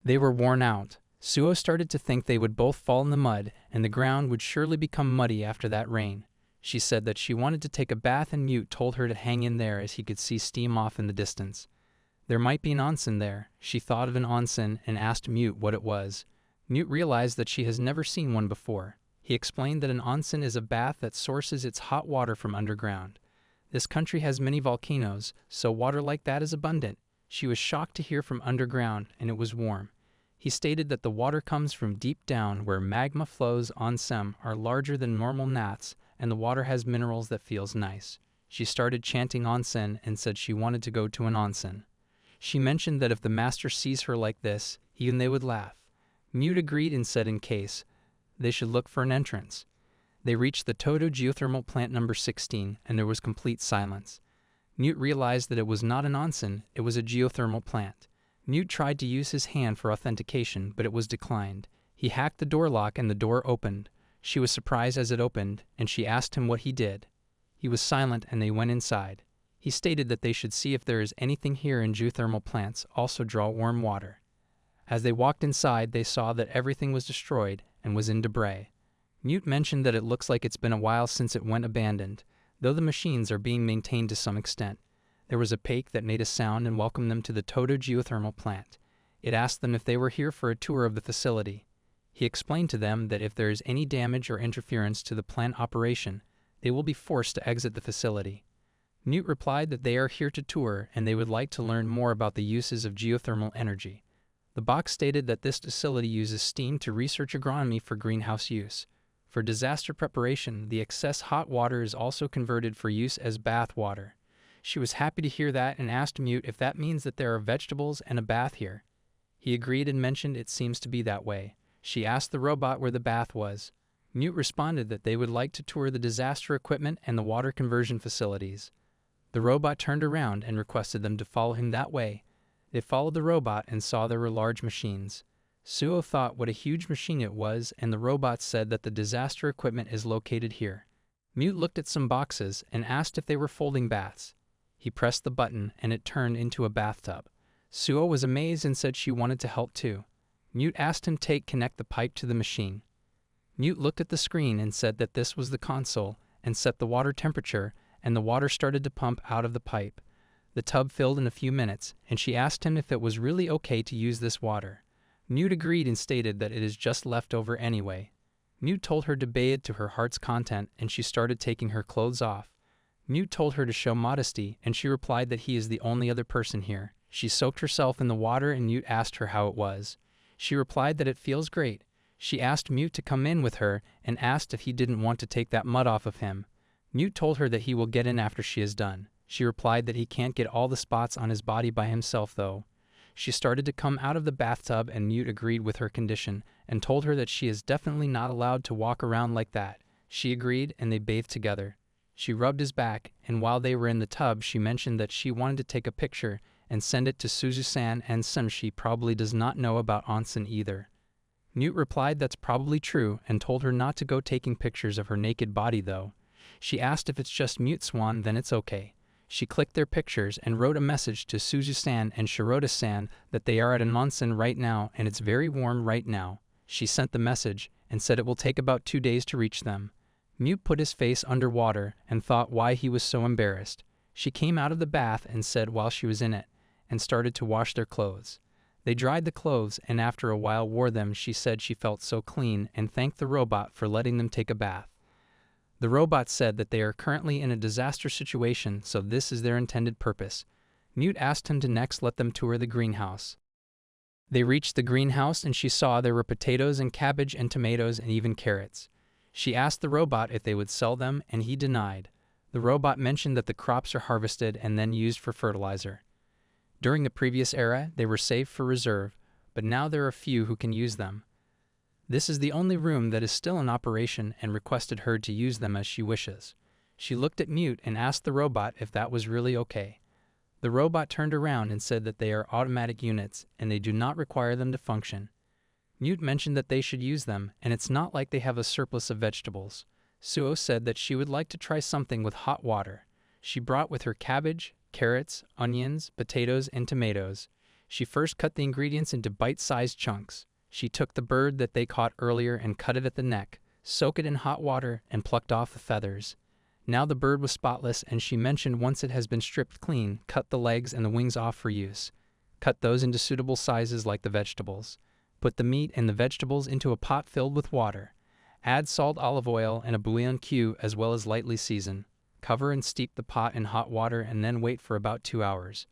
They were worn out. Suo started to think they would both fall in the mud, and the ground would surely become muddy after that rain. She said that she wanted to take a bath, and Mute told her to hang in there as he could see steam off in the distance. There might be an onsen there. She thought of an onsen and asked Mute what it was. Mute realized that she has never seen one before. He explained that an onsen is a bath that sources its hot water from underground. This country has many volcanoes, so water like that is abundant. She was shocked to hear from underground, and it was warm. He stated that the water comes from deep down where magma flows. Onsen are larger than normal gnats, and the water has minerals that feels nice. She started chanting onsen and said she wanted to go to an onsen. She mentioned that if the master sees her like this, he and they would laugh. Mute agreed and said in case they should look for an entrance. They reached the Todo geothermal plant number 16, and there was complete silence. Mute realized that it was not an onsen, it was a geothermal plant. Mute tried to use his hand for authentication, but it was declined. He hacked the door lock and the door opened. She was surprised as it opened, and she asked him what he did. He was silent, and they went inside. He stated that they should see if there is anything here in geothermal plants, also draw warm water. As they walked inside, they saw that everything was destroyed and was in debris. Mute mentioned that it looks like it's been a while since it went abandoned, though the machines are being maintained to some extent. There was a pake that made a sound and welcomed them to the Todo geothermal plant. It asked them if they were here for a tour of the facility. He explained to them that if there is any damage or interference to the plant operation, they will be forced to exit the facility. Mute replied that they are here to tour and they would like to learn more about the uses of geothermal energy. The box stated that this facility uses steam to research agronomy for greenhouse use. For disaster preparation, the excess hot water is also converted for use as bath water. She was happy to hear that and asked Mute if that means that there are vegetables and a bath here. He agreed and mentioned it seems to be that way. She asked the robot where the bath was. Mute responded that they would like to tour the disaster equipment and the water conversion facilities. The robot turned around and requested them to follow him that way. They followed the robot and saw there were large machines. Suo thought what a huge machine it was, and the robot said that the disaster equipment is located here. Mute looked at some boxes and asked if they were folding baths. He pressed the button and it turned into a bathtub. Suo was amazed and said she wanted to help too. Mute asked him to connect the pipe to the machine. Mute looked at the screen and said that this was the console and set the water temperature, and the water started to pump out of the pipe. The tub filled in a few minutes, and she asked him if it was really okay to use this water. Mute agreed and stated that it is just leftover anyway. Mute told her to bathe to her heart's content, and she started taking her clothes off. Mute told her to show modesty, and she replied that he is the only other person here. She soaked herself in the water, and Mute asked her how it was. She replied that it feels great. She asked Mute to come in with her and asked if he didn't want to take that mud off of him. Mute told her that he will get in after she is done. She replied that he can't get all the spots on his body by himself though. She started to come out of the bathtub, and Mute agreed with her condition and told her that she is definitely not allowed to walk around like that. She agreed and they bathed together. She rubbed his back, and while they were in the tub she mentioned that she wanted to take a picture and send it to Suzu-san, and she probably does not know about onsen either. Mute replied that's probably true and told her not to go taking pictures of her naked body though. She asked if it's just Mute Swan, then it's okay. She clicked their pictures and wrote a message to Suzu-san and Shirota-san that they are at an onsen right now and it's very warm right now. She sent the message and said it will take about 2 days to reach them. Mute put his face underwater and thought why he was so embarrassed. She came out of the bath and said while she was in it, and started to wash their clothes. They dried the clothes and after a while wore them. She said she felt so clean and thanked the robot for letting them take a bath. The robot said that they are currently in a disaster situation, so this is their intended purpose. Mute asked him to next let them tour the greenhouse. They reached the greenhouse and she saw there were potatoes and cabbage and tomatoes and even carrots. She asked the robot if they would sell them and he denied. The robot mentioned that the crops are harvested and then used for fertilizer. During the previous era, they were saved for reserve, but now there are few who can use them. This is the only room that is still in operation and requested her to use them as she wishes. She looked at Mute and asked the robot if that was really okay. The robot turned around and said that they are automatic units and they do not require them to function. Mute mentioned that they should use them, and it's not like they have a surplus of vegetables. Suo said that she would like to try something with hot water. She brought with her cabbage, carrots, onions, potatoes, and tomatoes. She first cut the ingredients into bite-sized chunks. She took the bird that they caught earlier and cut it at the neck, soaked it in hot water, and plucked off the feathers. Now the bird was spotless, and she mentioned once it has been stripped clean, cut the legs and the wings off for use. Cut those into suitable sizes like the vegetables. Put the meat and the vegetables into a pot filled with water. Add salt, olive oil, and a bouillon cube as well as lightly season. Cover and steep the pot in hot water and then wait for about 2 hours.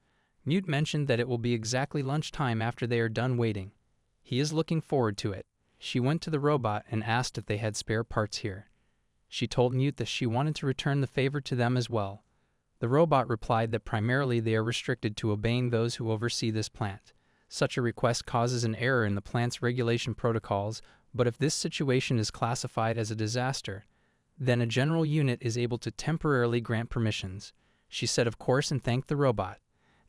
Mute mentioned that it will be exactly lunchtime after they are done waiting. He is looking forward to it. She went to the robot and asked if they had spare parts here. She told Mute that she wanted to return the favor to them as well. The robot replied that primarily they are restricted to obeying those who oversee this plant. Such a request causes an error in the plant's regulation protocols, but if this situation is classified as a disaster, then a general unit is able to temporarily grant permissions. She said of course and thanked the robot.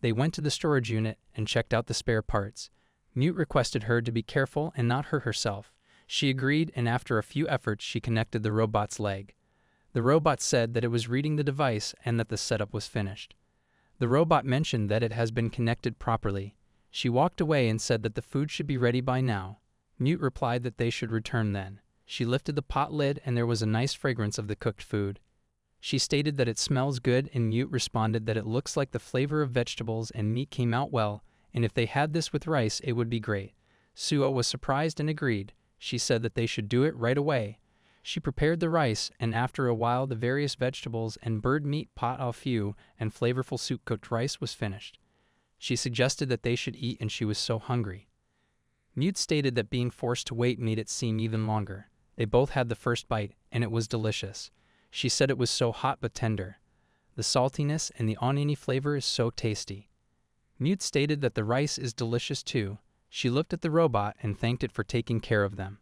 They went to the storage unit and checked out the spare parts. Mute requested her to be careful and not hurt herself. She agreed, and after a few efforts she connected the robot's leg. The robot said that it was reading the device and that the setup was finished. The robot mentioned that it has been connected properly. She walked away and said that the food should be ready by now. Mute replied that they should return then. She lifted the pot lid and there was a nice fragrance of the cooked food. She stated that it smells good, and Mute responded that it looks like the flavor of vegetables and meat came out well, and if they had this with rice it would be great. Suo was surprised and agreed. She said that they should do it right away. She prepared the rice, and after a while the various vegetables and bird meat pot au feu and flavorful soup-cooked rice was finished. She suggested that they should eat, and she was so hungry. Mute stated that being forced to wait made it seem even longer. They both had the first bite, and it was delicious. She said it was so hot but tender. The saltiness and the oniony flavor is so tasty. Mute stated that the rice is delicious too. She looked at the robot and thanked it for taking care of them.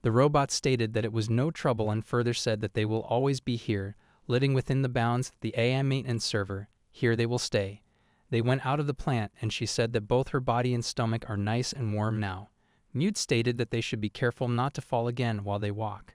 The robot stated that it was no trouble and further said that they will always be here, living within the bounds of the AM maintenance server. Here they will stay. They went out of the plant, and she said that both her body and stomach are nice and warm now. Mute stated that they should be careful not to fall again while they walk.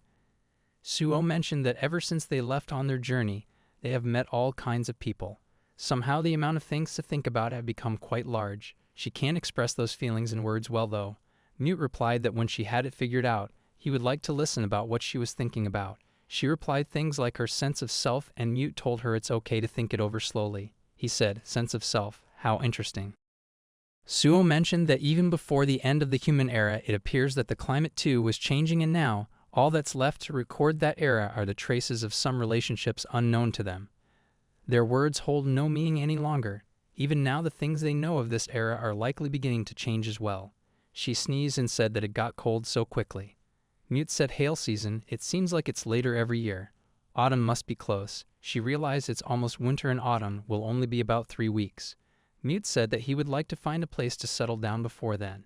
Suo mentioned that ever since they left on their journey, they have met all kinds of people. Somehow the amount of things to think about have become quite large. She can't express those feelings in words well though. Mute replied that when she had it figured out, he would like to listen about what she was thinking about. She replied things like her sense of self, and Mute told her it's okay to think it over slowly. He said, sense of self, how interesting. Suo mentioned that even before the end of the human era, it appears that the climate too was changing, and now, all that's left to record that era are the traces of some relationships unknown to them. Their words hold no meaning any longer. Even now the things they know of this era are likely beginning to change as well. She sneezed and said that it got cold so quickly. Mute said hail season, it seems like it's later every year. Autumn must be close. She realized it's almost winter, and autumn will only be about 3 weeks. Mute said that he would like to find a place to settle down before then.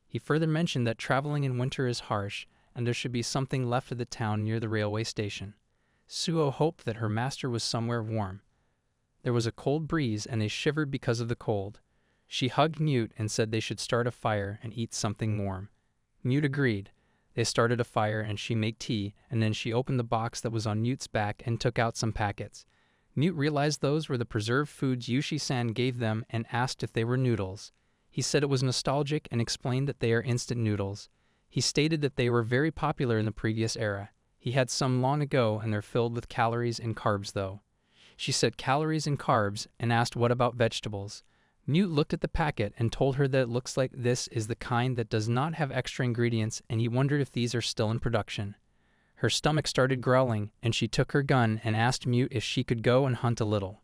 He further mentioned that traveling in winter is harsh, and there should be something left of the town near the railway station. Suo hoped that her master was somewhere warm. There was a cold breeze, and they shivered because of the cold. She hugged Mute and said they should start a fire and eat something warm. Mute agreed. They started a fire and she made tea, and then she opened the box that was on Mute's back and took out some packets. Mute realized those were the preserved foods Yushi-san gave them and asked if they were noodles. He said it was nostalgic and explained that they are instant noodles. He stated that they were very popular in the previous era. He had some long ago, and they're filled with calories and carbs though. She said calories and carbs and asked what about vegetables. Mute looked at the packet and told her that it looks like this is the kind that does not have extra ingredients, and he wondered if these are still in production. Her stomach started growling, and she took her gun and asked Mute if she could go and hunt a little.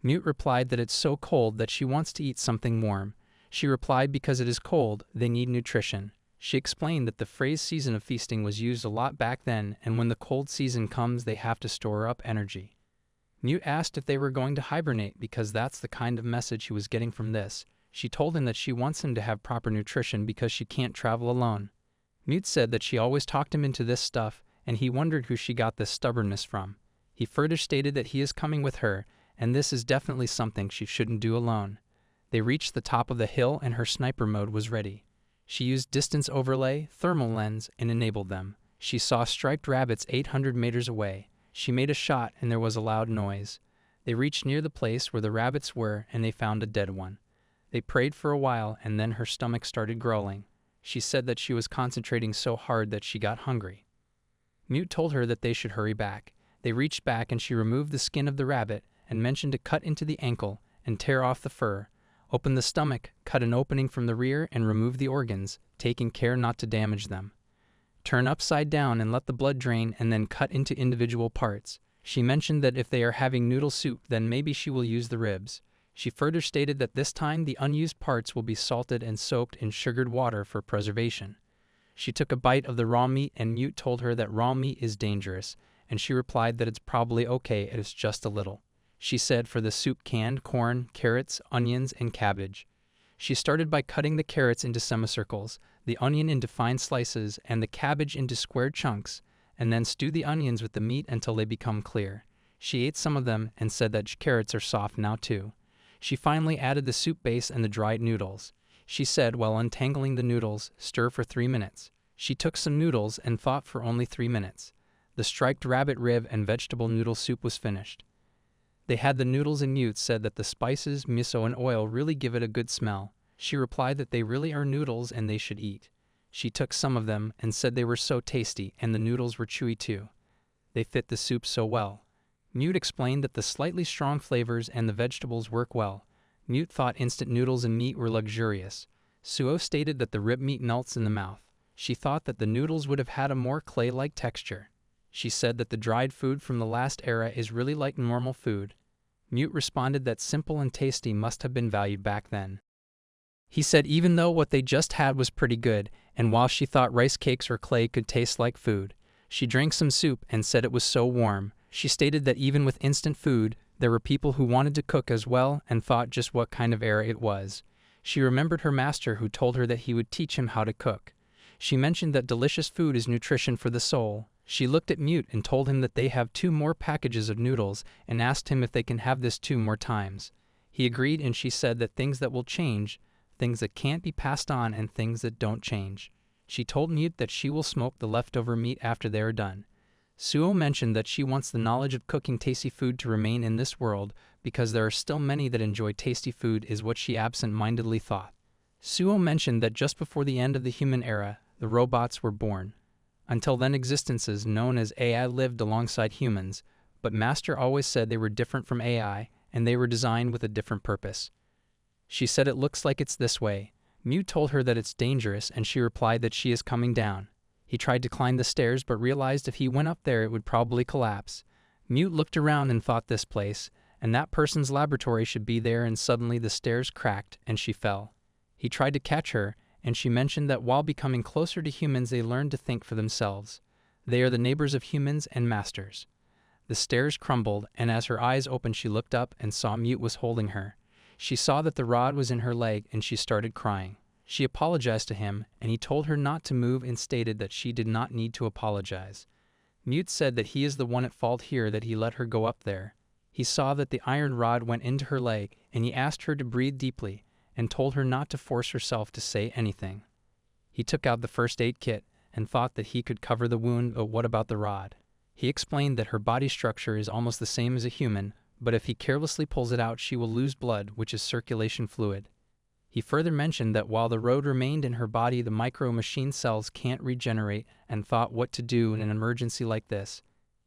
Mute replied that it's so cold that she wants to eat something warm. She replied because it is cold, they need nutrition. She explained that the phrase season of feasting was used a lot back then, and when the cold season comes they have to store up energy. Mute asked if they were going to hibernate because that's the kind of message he was getting from this. She told him that she wants him to have proper nutrition because she can't travel alone. Mute said that she always talked him into this stuff, and he wondered who she got this stubbornness from. He further stated that he is coming with her, and this is definitely something she shouldn't do alone. They reached the top of the hill and her sniper mode was ready. She used distance overlay, thermal lens, and enabled them. She saw striped rabbits 800 meters away. She made a shot and there was a loud noise. They reached near the place where the rabbits were and they found a dead one. They prayed for a while and then her stomach started growling. She said that she was concentrating so hard that she got hungry. Mute told her that they should hurry back. They reached back and she removed the skin of the rabbit and mentioned to cut into the ankle and tear off the fur, open the stomach, cut an opening from the rear and remove the organs, taking care not to damage them. Turn upside down and let the blood drain and then cut into individual parts. She mentioned that if they are having noodle soup, then maybe she will use the ribs. She further stated that this time the unused parts will be salted and soaked in sugared water for preservation. She took a bite of the raw meat and Mute told her that raw meat is dangerous, and she replied that it's probably okay, it is just a little. She said for the soup canned corn, carrots, onions, and cabbage. She started by cutting the carrots into semicircles, the onion into fine slices, and the cabbage into square chunks, and then stew the onions with the meat until they become clear. She ate some of them and said that carrots are soft now too. She finally added the soup base and the dried noodles. She said while untangling the noodles, stir for 3 minutes. She took some noodles and thought for only 3 minutes. The striped rabbit rib and vegetable noodle soup was finished. They had the noodles and Mute said that the spices, miso, and oil really give it a good smell. She replied that they really are noodles and they should eat. She took some of them and said they were so tasty and the noodles were chewy too. They fit the soup so well. Mute explained that the slightly strong flavors and the vegetables work well. Mute thought instant noodles and meat were luxurious. Suo stated that the rib meat melts in the mouth. She thought that the noodles would have had a more clay-like texture. She said that the dried food from the last era is really like normal food. Mute responded that simple and tasty must have been valued back then. He said even though what they just had was pretty good, and while she thought rice cakes or clay could taste like food, she drank some soup and said it was so warm. She stated that even with instant food, there were people who wanted to cook as well and thought just what kind of era it was. She remembered her master who told her that he would teach him how to cook. She mentioned that delicious food is nutrition for the soul. She looked at Mute and told him that they have 2 more packages of noodles and asked him if they can have this 2 more times. He agreed and she said that things that will change, things that can't be passed on, and things that don't change. She told Mute that she will smoke the leftover meat after they are done. Suo mentioned that she wants the knowledge of cooking tasty food to remain in this world because there are still many that enjoy tasty food is what she absent-mindedly thought. Suo mentioned that just before the end of the human era, the robots were born. Until then existences known as AI lived alongside humans, but Master always said they were different from AI and they were designed with a different purpose. She said it looks like it's this way. Mute told her that it's dangerous and she replied that she is coming down. He tried to climb the stairs but realized if he went up there it would probably collapse. Mute looked around and thought this place, and that person's laboratory should be there, and suddenly the stairs cracked and she fell. He tried to catch her, and she mentioned that while becoming closer to humans they learned to think for themselves. They are the neighbors of humans and masters. The stairs crumbled, and as her eyes opened she looked up and saw Mute was holding her. She saw that the rod was in her leg and she started crying. She apologized to him, and he told her not to move and stated that she did not need to apologize. Mute said that he is the one at fault here that he let her go up there. He saw that the iron rod went into her leg, and he asked her to breathe deeply, and told her not to force herself to say anything. He took out the first aid kit and thought that he could cover the wound, but what about the rod? He explained that her body structure is almost the same as a human, but if he carelessly pulls it out she will lose blood, which is circulation fluid. He further mentioned that while the rod remained in her body the micro-machine cells can't regenerate, and thought what to do in an emergency like this.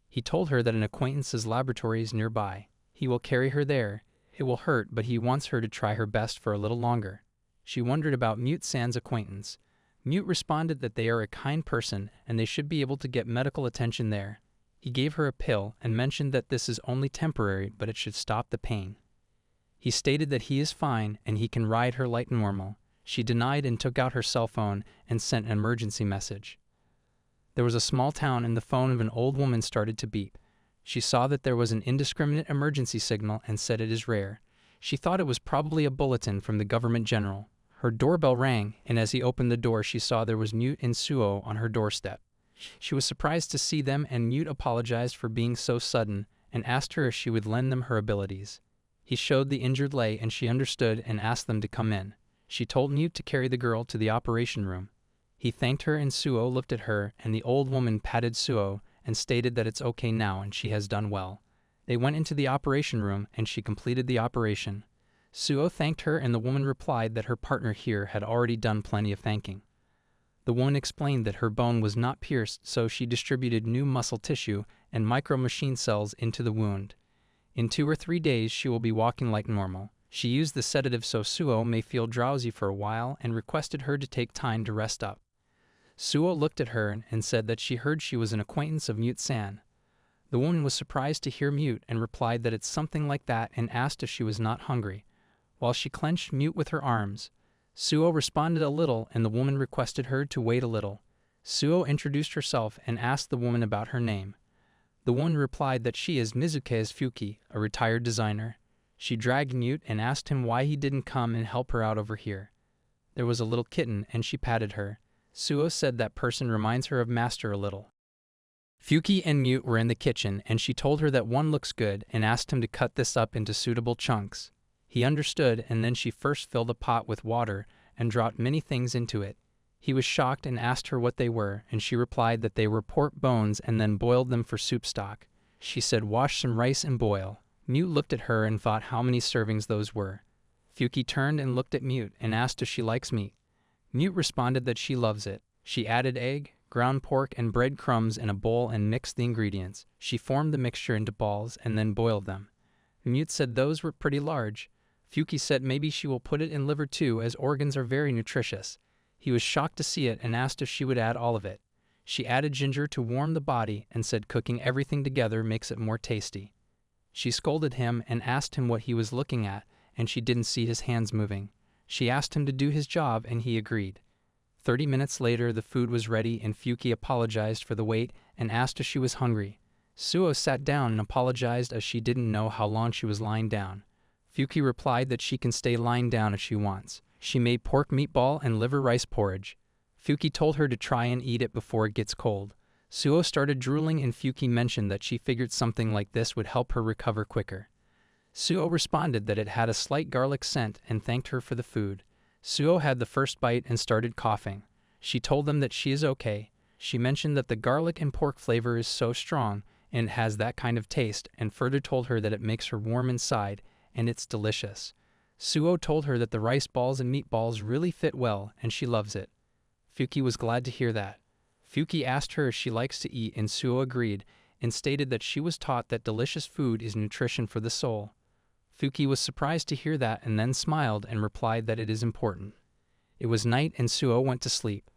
He told her that an acquaintance's laboratory is nearby. He will carry her there. It will hurt, but he wants her to try her best for a little longer. She wondered about Mute-san's acquaintance. Mute responded that they are a kind person and they should be able to get medical attention there. He gave her a pill and mentioned that this is only temporary, but it should stop the pain. He stated that he is fine and he can ride her like normal. She denied and took out her cell phone and sent an emergency message. There was a small town and the phone of an old woman started to beep. She saw that there was an indiscriminate emergency signal and said it is rare. She thought it was probably a bulletin from the government general. Her doorbell rang, and as he opened the door she saw there was Mute and Suo on her doorstep. She was surprised to see them, and Mute apologized for being so sudden and asked her if she would lend them her abilities. He showed the injured leg and she understood and asked them to come in. She told Mute to carry the girl to the operation room. He thanked her and Suo looked at her, and the old woman patted Suo and stated that it's okay now and she has done well. They went into the operation room and she completed the operation. Suo thanked her and the woman replied that her partner here had already done plenty of thanking. The woman explained that her bone was not pierced, so she distributed new muscle tissue and micro-machine cells into the wound. In 2 or 3 days she will be walking like normal. She used the sedative so Suo may feel drowsy for a while and requested her to take time to rest up. Suo looked at her and said that she heard she was an acquaintance of Mute-san. The woman was surprised to hear Mute and replied that it's something like that and asked if she was not hungry. While she clenched Mute with her arms, Suo responded a little and the woman requested her to wait a little. Suo introduced herself and asked the woman about her name. The woman replied that she is Mizuke's Fuki, a retired designer. She dragged Mute and asked him why he didn't come and help her out over here. There was a little kitten and she patted her. Suo said that person reminds her of Master a little. Fuki and Mute were in the kitchen and she told her that one looks good and asked him to cut this up into suitable chunks. He understood and then she first filled a pot with water and dropped many things into it. He was shocked and asked her what they were and she replied that they were pork bones and then boiled them for soup stock. She said wash some rice and boil. Mute looked at her and thought how many servings those were. Fuki turned and looked at Mute and asked if she likes meat. Mute responded that she loves it. She added egg, ground pork and bread crumbs in a bowl and mixed the ingredients. She formed the mixture into balls and then boiled them. Mute said those were pretty large. Fuki said maybe she will put it in liver too as organs are very nutritious. He was shocked to see it and asked if she would add all of it. She added ginger to warm the body and said cooking everything together makes it more tasty. She scolded him and asked him what he was looking at and she didn't see his hands moving. She asked him to do his job and he agreed. 30 minutes later the food was ready and Fuki apologized for the wait and asked if she was hungry. Suo sat down and apologized as she didn't know how long she was lying down. Fuki replied that she can stay lying down if she wants. She made pork meatball and liver rice porridge. Fuki told her to try and eat it before it gets cold. Suo started drooling and Fuki mentioned that she figured something like this would help her recover quicker. Suo responded that it had a slight garlic scent and thanked her for the food. Suo had the first bite and started coughing. She told them that she is okay. She mentioned that the garlic and pork flavor is so strong and has that kind of taste and further told her that it makes her warm inside and it's delicious. Suo told her that the rice balls and meatballs really fit well and she loves it. Fuki was glad to hear that. Fuki asked her if she likes to eat and Suo agreed and stated that she was taught that delicious food is nutrition for the soul. Fuki was surprised to hear that and then smiled and replied that it is important. It was night and Suo went to sleep.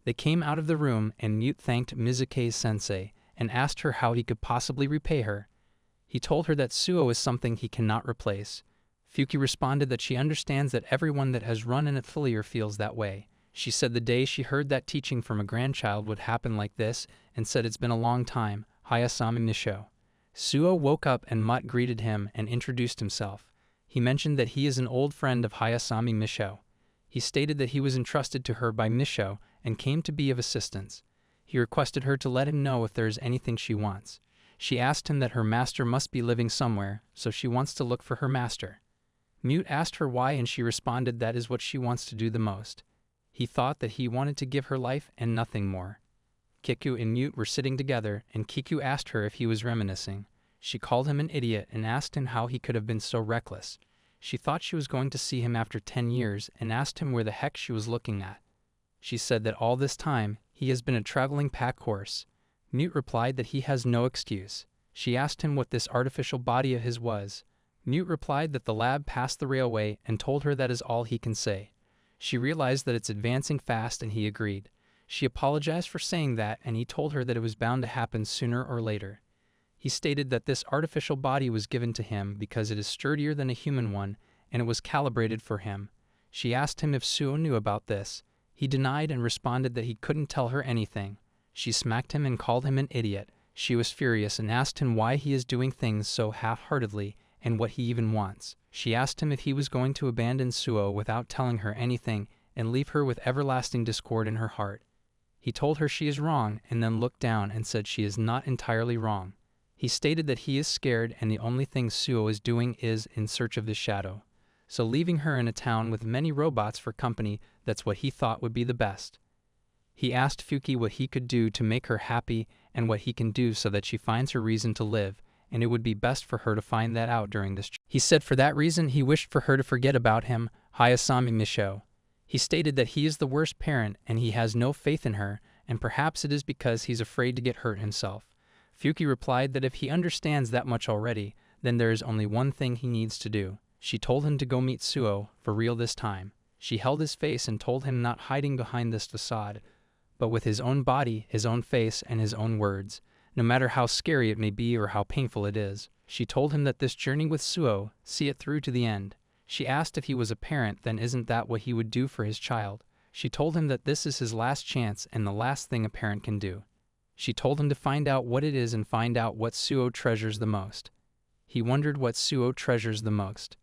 They came out of the room and Mute thanked Mizuke's sensei and asked her how he could possibly repay her. He told her that Suo is something he cannot replace. Fuki responded that she understands that everyone that has run an affiliate feels that way. She said the day she heard that teaching from a grandchild would happen like this and said it's been a long time, Hayasami Misho. Suo woke up and Mutt greeted him and introduced himself. He mentioned that he is an old friend of Hayasami Misho. He stated that he was entrusted to her by Misho and came to be of assistance. He requested her to let him know if there is anything she wants. She asked him that her master must be living somewhere, so she wants to look for her master. Mute asked her why and she responded that is what she wants to do the most. He thought that he wanted to give her life and nothing more. Kiku and Mute were sitting together and Kiku asked her if he was reminiscing. She called him an idiot and asked him how he could have been so reckless. She thought she was going to see him after 10 years and asked him where the heck she was looking at. She said that all this time, he has been a traveling pack horse. Mute replied that he has no excuse. She asked him what this artificial body of his was. Mute replied that the lab passed the railway and told her that is all he can say. She realized that it's advancing fast and he agreed. She apologized for saying that and he told her that it was bound to happen sooner or later. He stated that this artificial body was given to him because it is sturdier than a human one and it was calibrated for him. She asked him if Suo knew about this. He denied and responded that he couldn't tell her anything. She smacked him and called him an idiot. She was furious and asked him why he is doing things so half-heartedly and what he even wants. She asked him if he was going to abandon Suo without telling her anything and leave her with everlasting discord in her heart. He told her she is wrong and then looked down and said she is not entirely wrong. He stated that he is scared and the only thing Suo is doing is in search of the shadow. So leaving her in a town with many robots for company, that's what he thought would be the best. He asked Fuki what he could do to make her happy and what he can do so that she finds her reason to live, and it would be best for her to find that out during this. He said for that reason he wished for her to forget about him, Hayasami Misho. He stated that he is the worst parent and he has no faith in her, and perhaps it is because he's afraid to get hurt himself. Fuki replied that if he understands that much already, then there is only one thing he needs to do. She told him to go meet Suo, for real this time. She held his face and told him not hiding behind this facade, but with his own body, his own face, and his own words. No matter how scary it may be or how painful it is, she told him that this journey with Suo, see it through to the end. She asked if he was a parent, then isn't that what he would do for his child? She told him that this is his last chance and the last thing a parent can do. She told him to find out what it is and find out what Suo treasures the most. He wondered what Suo treasures the most.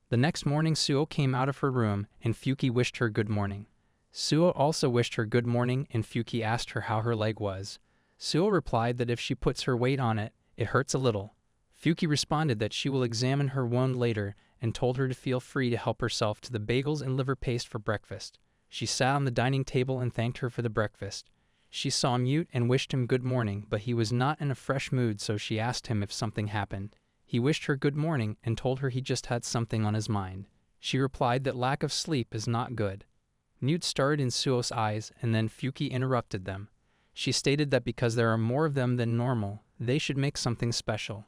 The next morning Suo came out of her room and Fuki wished her good morning. Suo also wished her good morning and Fuki asked her how her leg was. Suo replied that if she puts her weight on it, it hurts a little. Fuki responded that she will examine her wound later and told her to feel free to help herself to the bagels and liver paste for breakfast. She sat on the dining table and thanked her for the breakfast. She saw Mute and wished him good morning, but he was not in a fresh mood, so she asked him if something happened. He wished her good morning and told her he just had something on his mind. She replied that lack of sleep is not good. Mute starred in Suo's eyes, and then Fuki interrupted them. She stated that because there are more of them than normal, they should make something special.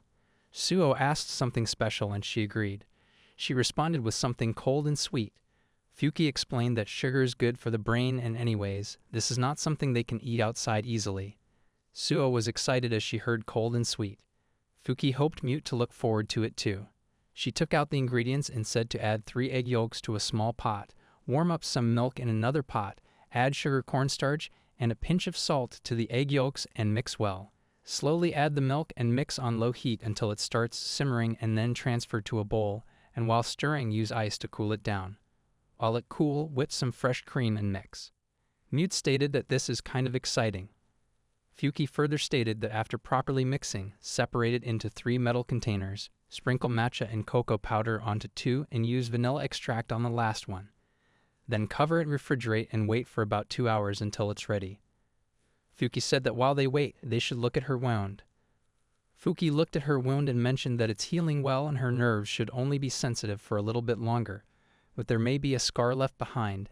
Suo asked something special and she agreed. She responded with something cold and sweet. Fuki explained that sugar is good for the brain and anyways, this is not something they can eat outside easily. Suo was excited as she heard cold and sweet. Fuki hoped Mute to look forward to it too. She took out the ingredients and said to add 3 egg yolks to a small pot, warm up some milk in another pot, add sugar cornstarch and a pinch of salt to the egg yolks and mix well. Slowly add the milk and mix on low heat until it starts simmering and then transfer to a bowl, and while stirring use ice to cool it down. While it cool, whip some fresh cream and mix. Mute stated that this is kind of exciting. Fuki further stated that after properly mixing, separate it into 3 metal containers, sprinkle matcha and cocoa powder onto 2 and use vanilla extract on the last one. Then cover and refrigerate and wait for about 2 hours until it's ready. Fuki said that while they wait, they should look at her wound. Fuki looked at her wound and mentioned that it's healing well and her nerves should only be sensitive for a little bit longer, but there may be a scar left behind,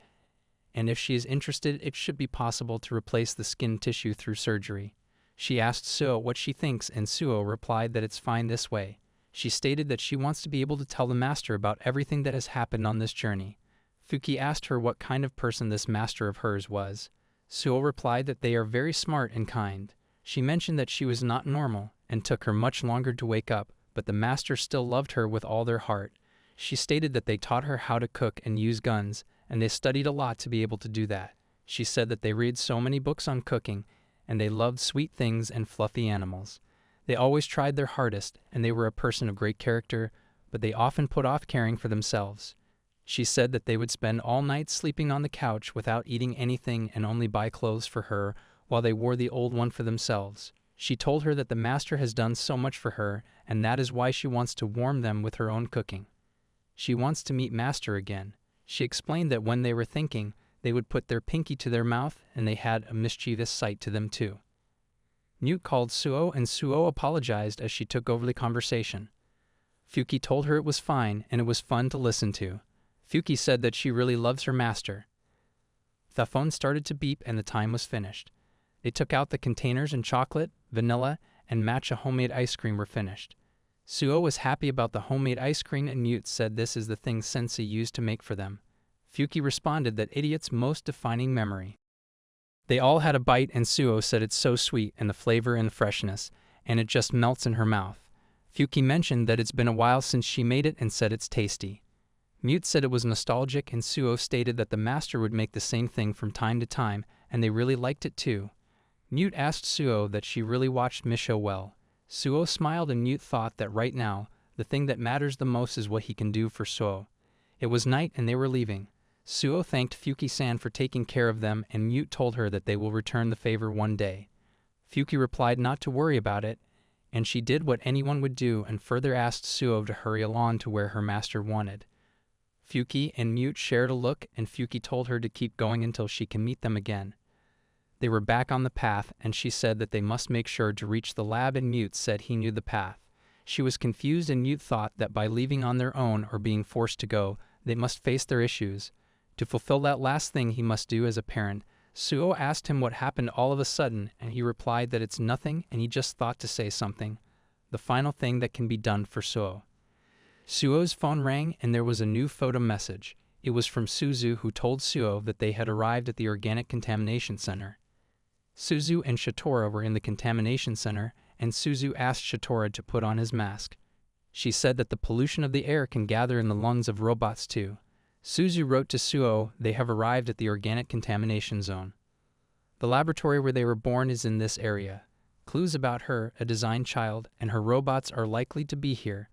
and if she is interested, it should be possible to replace the skin tissue through surgery. She asked Suo what she thinks, and Suo replied that it's fine this way. She stated that she wants to be able to tell the master about everything that has happened on this journey. Fuki asked her what kind of person this master of hers was. Suo replied that they are very smart and kind. She mentioned that she was not normal, and took her much longer to wake up, but the master still loved her with all their heart. She stated that they taught her how to cook and use guns, and they studied a lot to be able to do that. She said that they read so many books on cooking, and they loved sweet things and fluffy animals. They always tried their hardest, and they were a person of great character, but they often put off caring for themselves. She said that they would spend all night sleeping on the couch without eating anything and only buy clothes for her while they wore the old one for themselves. She told her that the master has done so much for her, and that is why she wants to warm them with her own cooking. She wants to meet master again. She explained that when they were thinking, they would put their pinky to their mouth and they had a mischievous sight to them too. Mute called Suo and Suo apologized as she took over the conversation. Fuki told her it was fine and it was fun to listen to. Fuki said that she really loves her master. The phone started to beep and the time was finished. They took out the containers and chocolate, vanilla, and matcha homemade ice cream were finished. Suo was happy about the homemade ice cream and Mute said this is the thing Sensei used to make for them. Fuki responded that idiot's most defining memory. They all had a bite and Suo said it's so sweet and the flavor and the freshness, and it just melts in her mouth. Fuki mentioned that it's been a while since she made it and said it's tasty. Mute said it was nostalgic and Suo stated that the master would make the same thing from time to time and they really liked it too. Mute asked Suo that she really watched Misho well. Suo smiled and Mute thought that right now, the thing that matters the most is what he can do for Suo. It was night and they were leaving. Suo thanked Fuki-san for taking care of them and Mute told her that they will return the favor one day. Fuki replied not to worry about it, and she did what anyone would do and further asked Suo to hurry along to where her master wanted. Fuki and Mute shared a look and Fuki told her to keep going until she can meet them again. They were back on the path, and she said that they must make sure to reach the lab, and Mute said he knew the path. She was confused, and Mute thought that by leaving on their own or being forced to go, they must face their issues. To fulfill that last thing he must do as a parent, Suo asked him what happened all of a sudden, and he replied that it's nothing and he just thought to say something. The final thing that can be done for Suo. Suo's phone rang and there was a new photo message. It was from Suzu, who told Suo that they had arrived at the Organic Contamination Center. Suzu and Shatora were in the Contamination Center, and Suzu asked Shatora to put on his mask. She said that the pollution of the air can gather in the lungs of robots too. Suzu wrote to Suo, they have arrived at the Organic Contamination Zone. The laboratory where they were born is in this area. Clues about her, a design child, and her robots are likely to be here.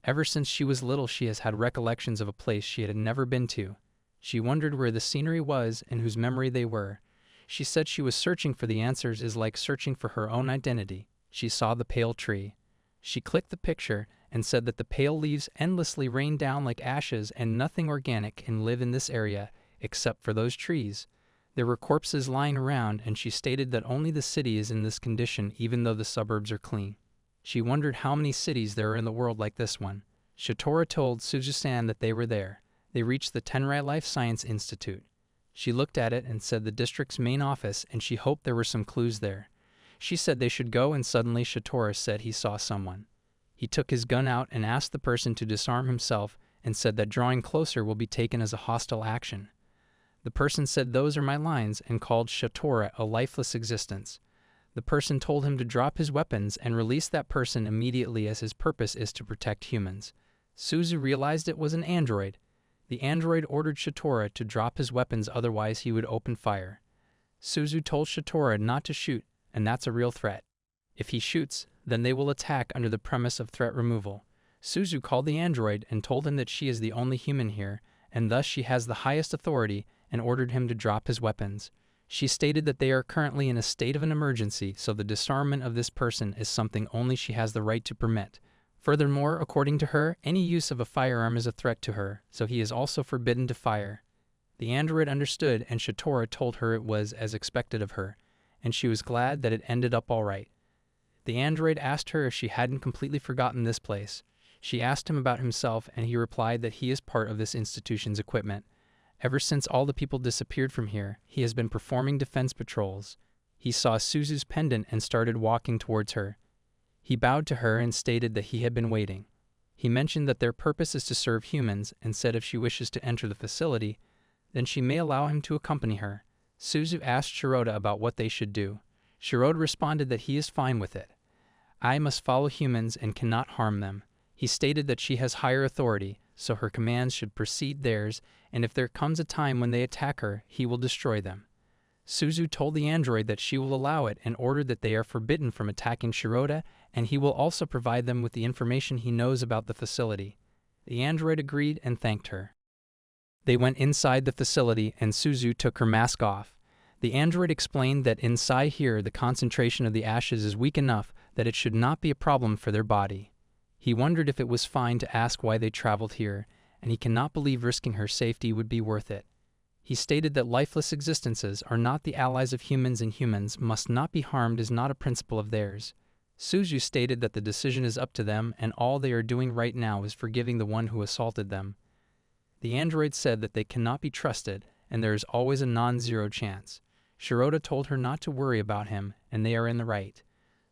Ever since she was little, she has had recollections of a place she had never been to. She wondered where the scenery was and whose memory they were. She said she was searching for the answers is like searching for her own identity. She saw the pale tree. She clicked the picture and said that the pale leaves endlessly rain down like ashes and nothing organic can live in this area except for those trees. There were corpses lying around, and she stated that only the city is in this condition even though the suburbs are clean. She wondered how many cities there are in the world like this one. Shatora told Suzu-san that they were there. They reached the Tenrai Life Science Institute. She looked at it and said the district's main office, and she hoped there were some clues there. She said they should go, and suddenly Shatora said he saw someone. He took his gun out and asked the person to disarm himself and said that drawing closer will be taken as a hostile action. The person said those are my lines and called Shatora a lifeless existence. The person told him to drop his weapons and release that person immediately as his purpose is to protect humans. Suzu realized it was an android. The android ordered Shatora to drop his weapons, otherwise he would open fire. Suzu told Shatora not to shoot, and that's a real threat. If he shoots, then they will attack under the premise of threat removal. Suzu called the android and told him that she is the only human here, and thus she has the highest authority, and ordered him to drop his weapons. She stated that they are currently in a state of an emergency, so the disarmament of this person is something only she has the right to permit. Furthermore, according to her, any use of a firearm is a threat to her, so he is also forbidden to fire. The android understood, and Shatora told her it was as expected of her, and she was glad that it ended up all right. The android asked her if she hadn't completely forgotten this place. She asked him about himself, and he replied that he is part of this institution's equipment. Ever since all the people disappeared from here, he has been performing defense patrols. He saw Suzu's pendant and started walking towards her. He bowed to her and stated that he had been waiting. He mentioned that their purpose is to serve humans and said if she wishes to enter the facility, then she may allow him to accompany her. Suzu asked Shirota about what they should do. Shirota responded that he is fine with it. I must follow humans and cannot harm them. He stated that she has higher authority, so her commands should precede theirs, and if there comes a time when they attack her, he will destroy them. Suzu told the android that she will allow it and ordered that they are forbidden from attacking Shirota, and he will also provide them with the information he knows about the facility. The android agreed and thanked her. They went inside the facility and Suzu took her mask off. The android explained that inside here the concentration of the ashes is weak enough that it should not be a problem for their body. He wondered if it was fine to ask why they traveled here, and he cannot believe risking her safety would be worth it. He stated that lifeless existences are not the allies of humans, and humans must not be harmed is not a principle of theirs. Suzu stated that the decision is up to them and all they are doing right now is forgiving the one who assaulted them. The android said that they cannot be trusted and there is always a non-zero chance. Shirota told her not to worry about him and they are in the right.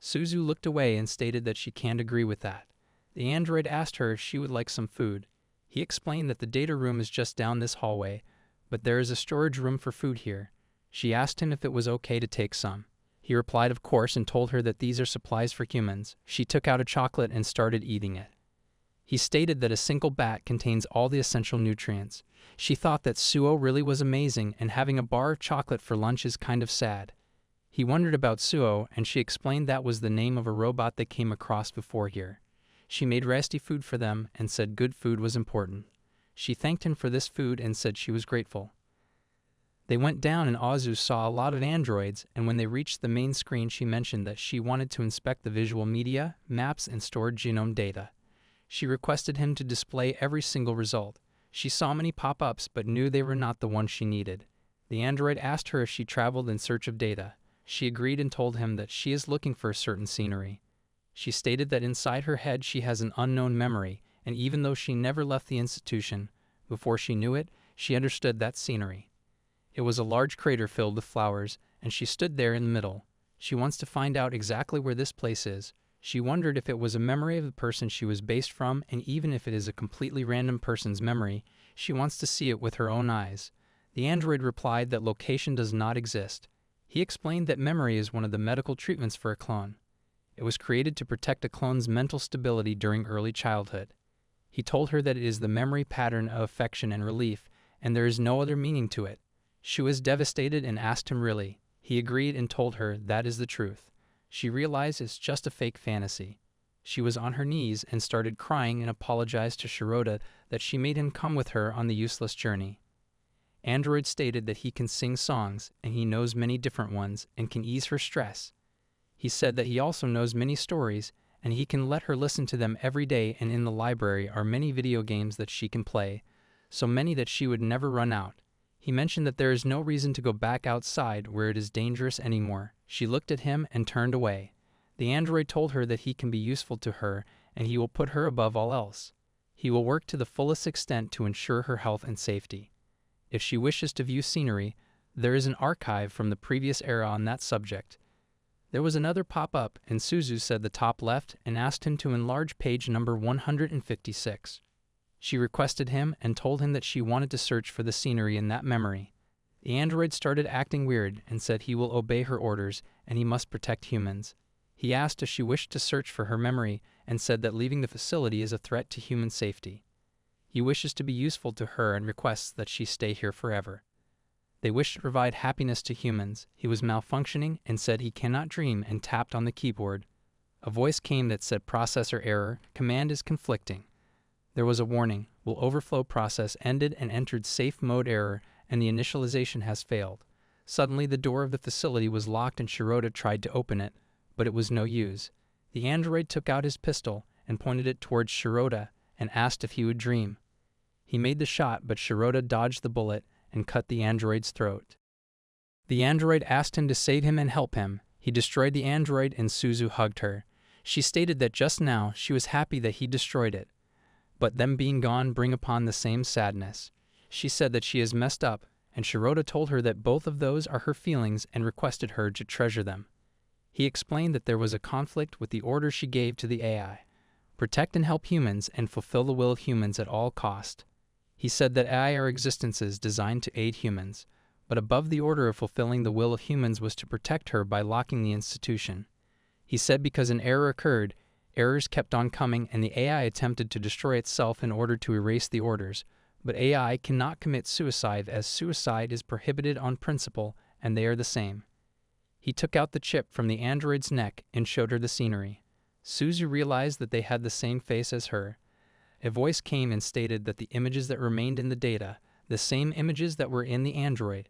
Suzu looked away and stated that she can't agree with that. The android asked her if she would like some food. He explained that the data room is just down this hallway, but there is a storage room for food here. She asked him if it was okay to take some. He replied of course and told her that these are supplies for humans. She took out a chocolate and started eating it. He stated that a single bat contains all the essential nutrients. She thought that Suo really was amazing and having a bar of chocolate for lunch is kind of sad. He wondered about Suo and she explained that was the name of a robot they came across before here. She made resty food for them and said good food was important. She thanked him for this food and said she was grateful. They went down and Azu saw a lot of androids, and when they reached the main screen she mentioned that she wanted to inspect the visual media, maps, and stored genome data. She requested him to display every single result. She saw many pop-ups but knew they were not the ones she needed. The android asked her if she traveled in search of data. She agreed and told him that she is looking for a certain scenery. She stated that inside her head she has an unknown memory, and even though she never left the institution, before she knew it, she understood that scenery. It was a large crater filled with flowers, and she stood there in the middle. She wants to find out exactly where this place is. She wondered if it was a memory of the person she was based from, and even if it is a completely random person's memory, she wants to see it with her own eyes. The android replied that location does not exist. He explained that memory is one of the medical treatments for a clone. It was created to protect a clone's mental stability during early childhood. He told her that it is the memory pattern of affection and relief, and there is no other meaning to it. She was devastated and asked him really. He agreed and told her that is the truth. She realized it's just a fake fantasy. She was on her knees and started crying and apologized to Shirota that she made him come with her on the useless journey. Android stated that he can sing songs, and he knows many different ones, and can ease her stress. He said that he also knows many stories, and he can let her listen to them every day, and in the library are many video games that she can play, so many that she would never run out. He mentioned that there is no reason to go back outside where it is dangerous anymore. She looked at him and turned away. The android told her that he can be useful to her, and he will put her above all else. He will work to the fullest extent to ensure her health and safety. If she wishes to view scenery, there is an archive from the previous era on that subject. There was another pop-up, and Suzu said the top left and asked him to enlarge page number 156. She requested him and told him that she wanted to search for the scenery in that memory. The android started acting weird and said he will obey her orders and he must protect humans. He asked if she wished to search for her memory and said that leaving the facility is a threat to human safety. He wishes to be useful to her and requests that she stay here forever. They wish to provide happiness to humans. He was malfunctioning and said he cannot dream and tapped on the keyboard. A voice came that said processor error, command is conflicting. There was a warning, will overflow process ended and entered safe mode error and the initialization has failed. Suddenly the door of the facility was locked and Shirota tried to open it, but it was no use. The android took out his pistol and pointed it towards Shirota and asked if he would dream. He made the shot, but Shirota dodged the bullet and cut the android's throat. The android asked him to save him and help him. He destroyed the android and Suzu hugged her. She stated that just now she was happy that he destroyed it, but them being gone bring upon the same sadness. She said that she is messed up, and Shirota told her that both of those are her feelings and requested her to treasure them. He explained that there was a conflict with the order she gave to the AI. Protect and help humans and fulfill the will of humans at all cost. He said that AI are existences designed to aid humans, but above the order of fulfilling the will of humans was to protect her by locking the institution. He said because an error occurred, errors kept on coming and the AI attempted to destroy itself in order to erase the orders, but AI cannot commit suicide as suicide is prohibited on principle and they are the same. He took out the chip from the android's neck and showed her the scenery. Suzu realized that they had the same face as her. A voice came and stated that the images that remained in the data, the same images that were in the android,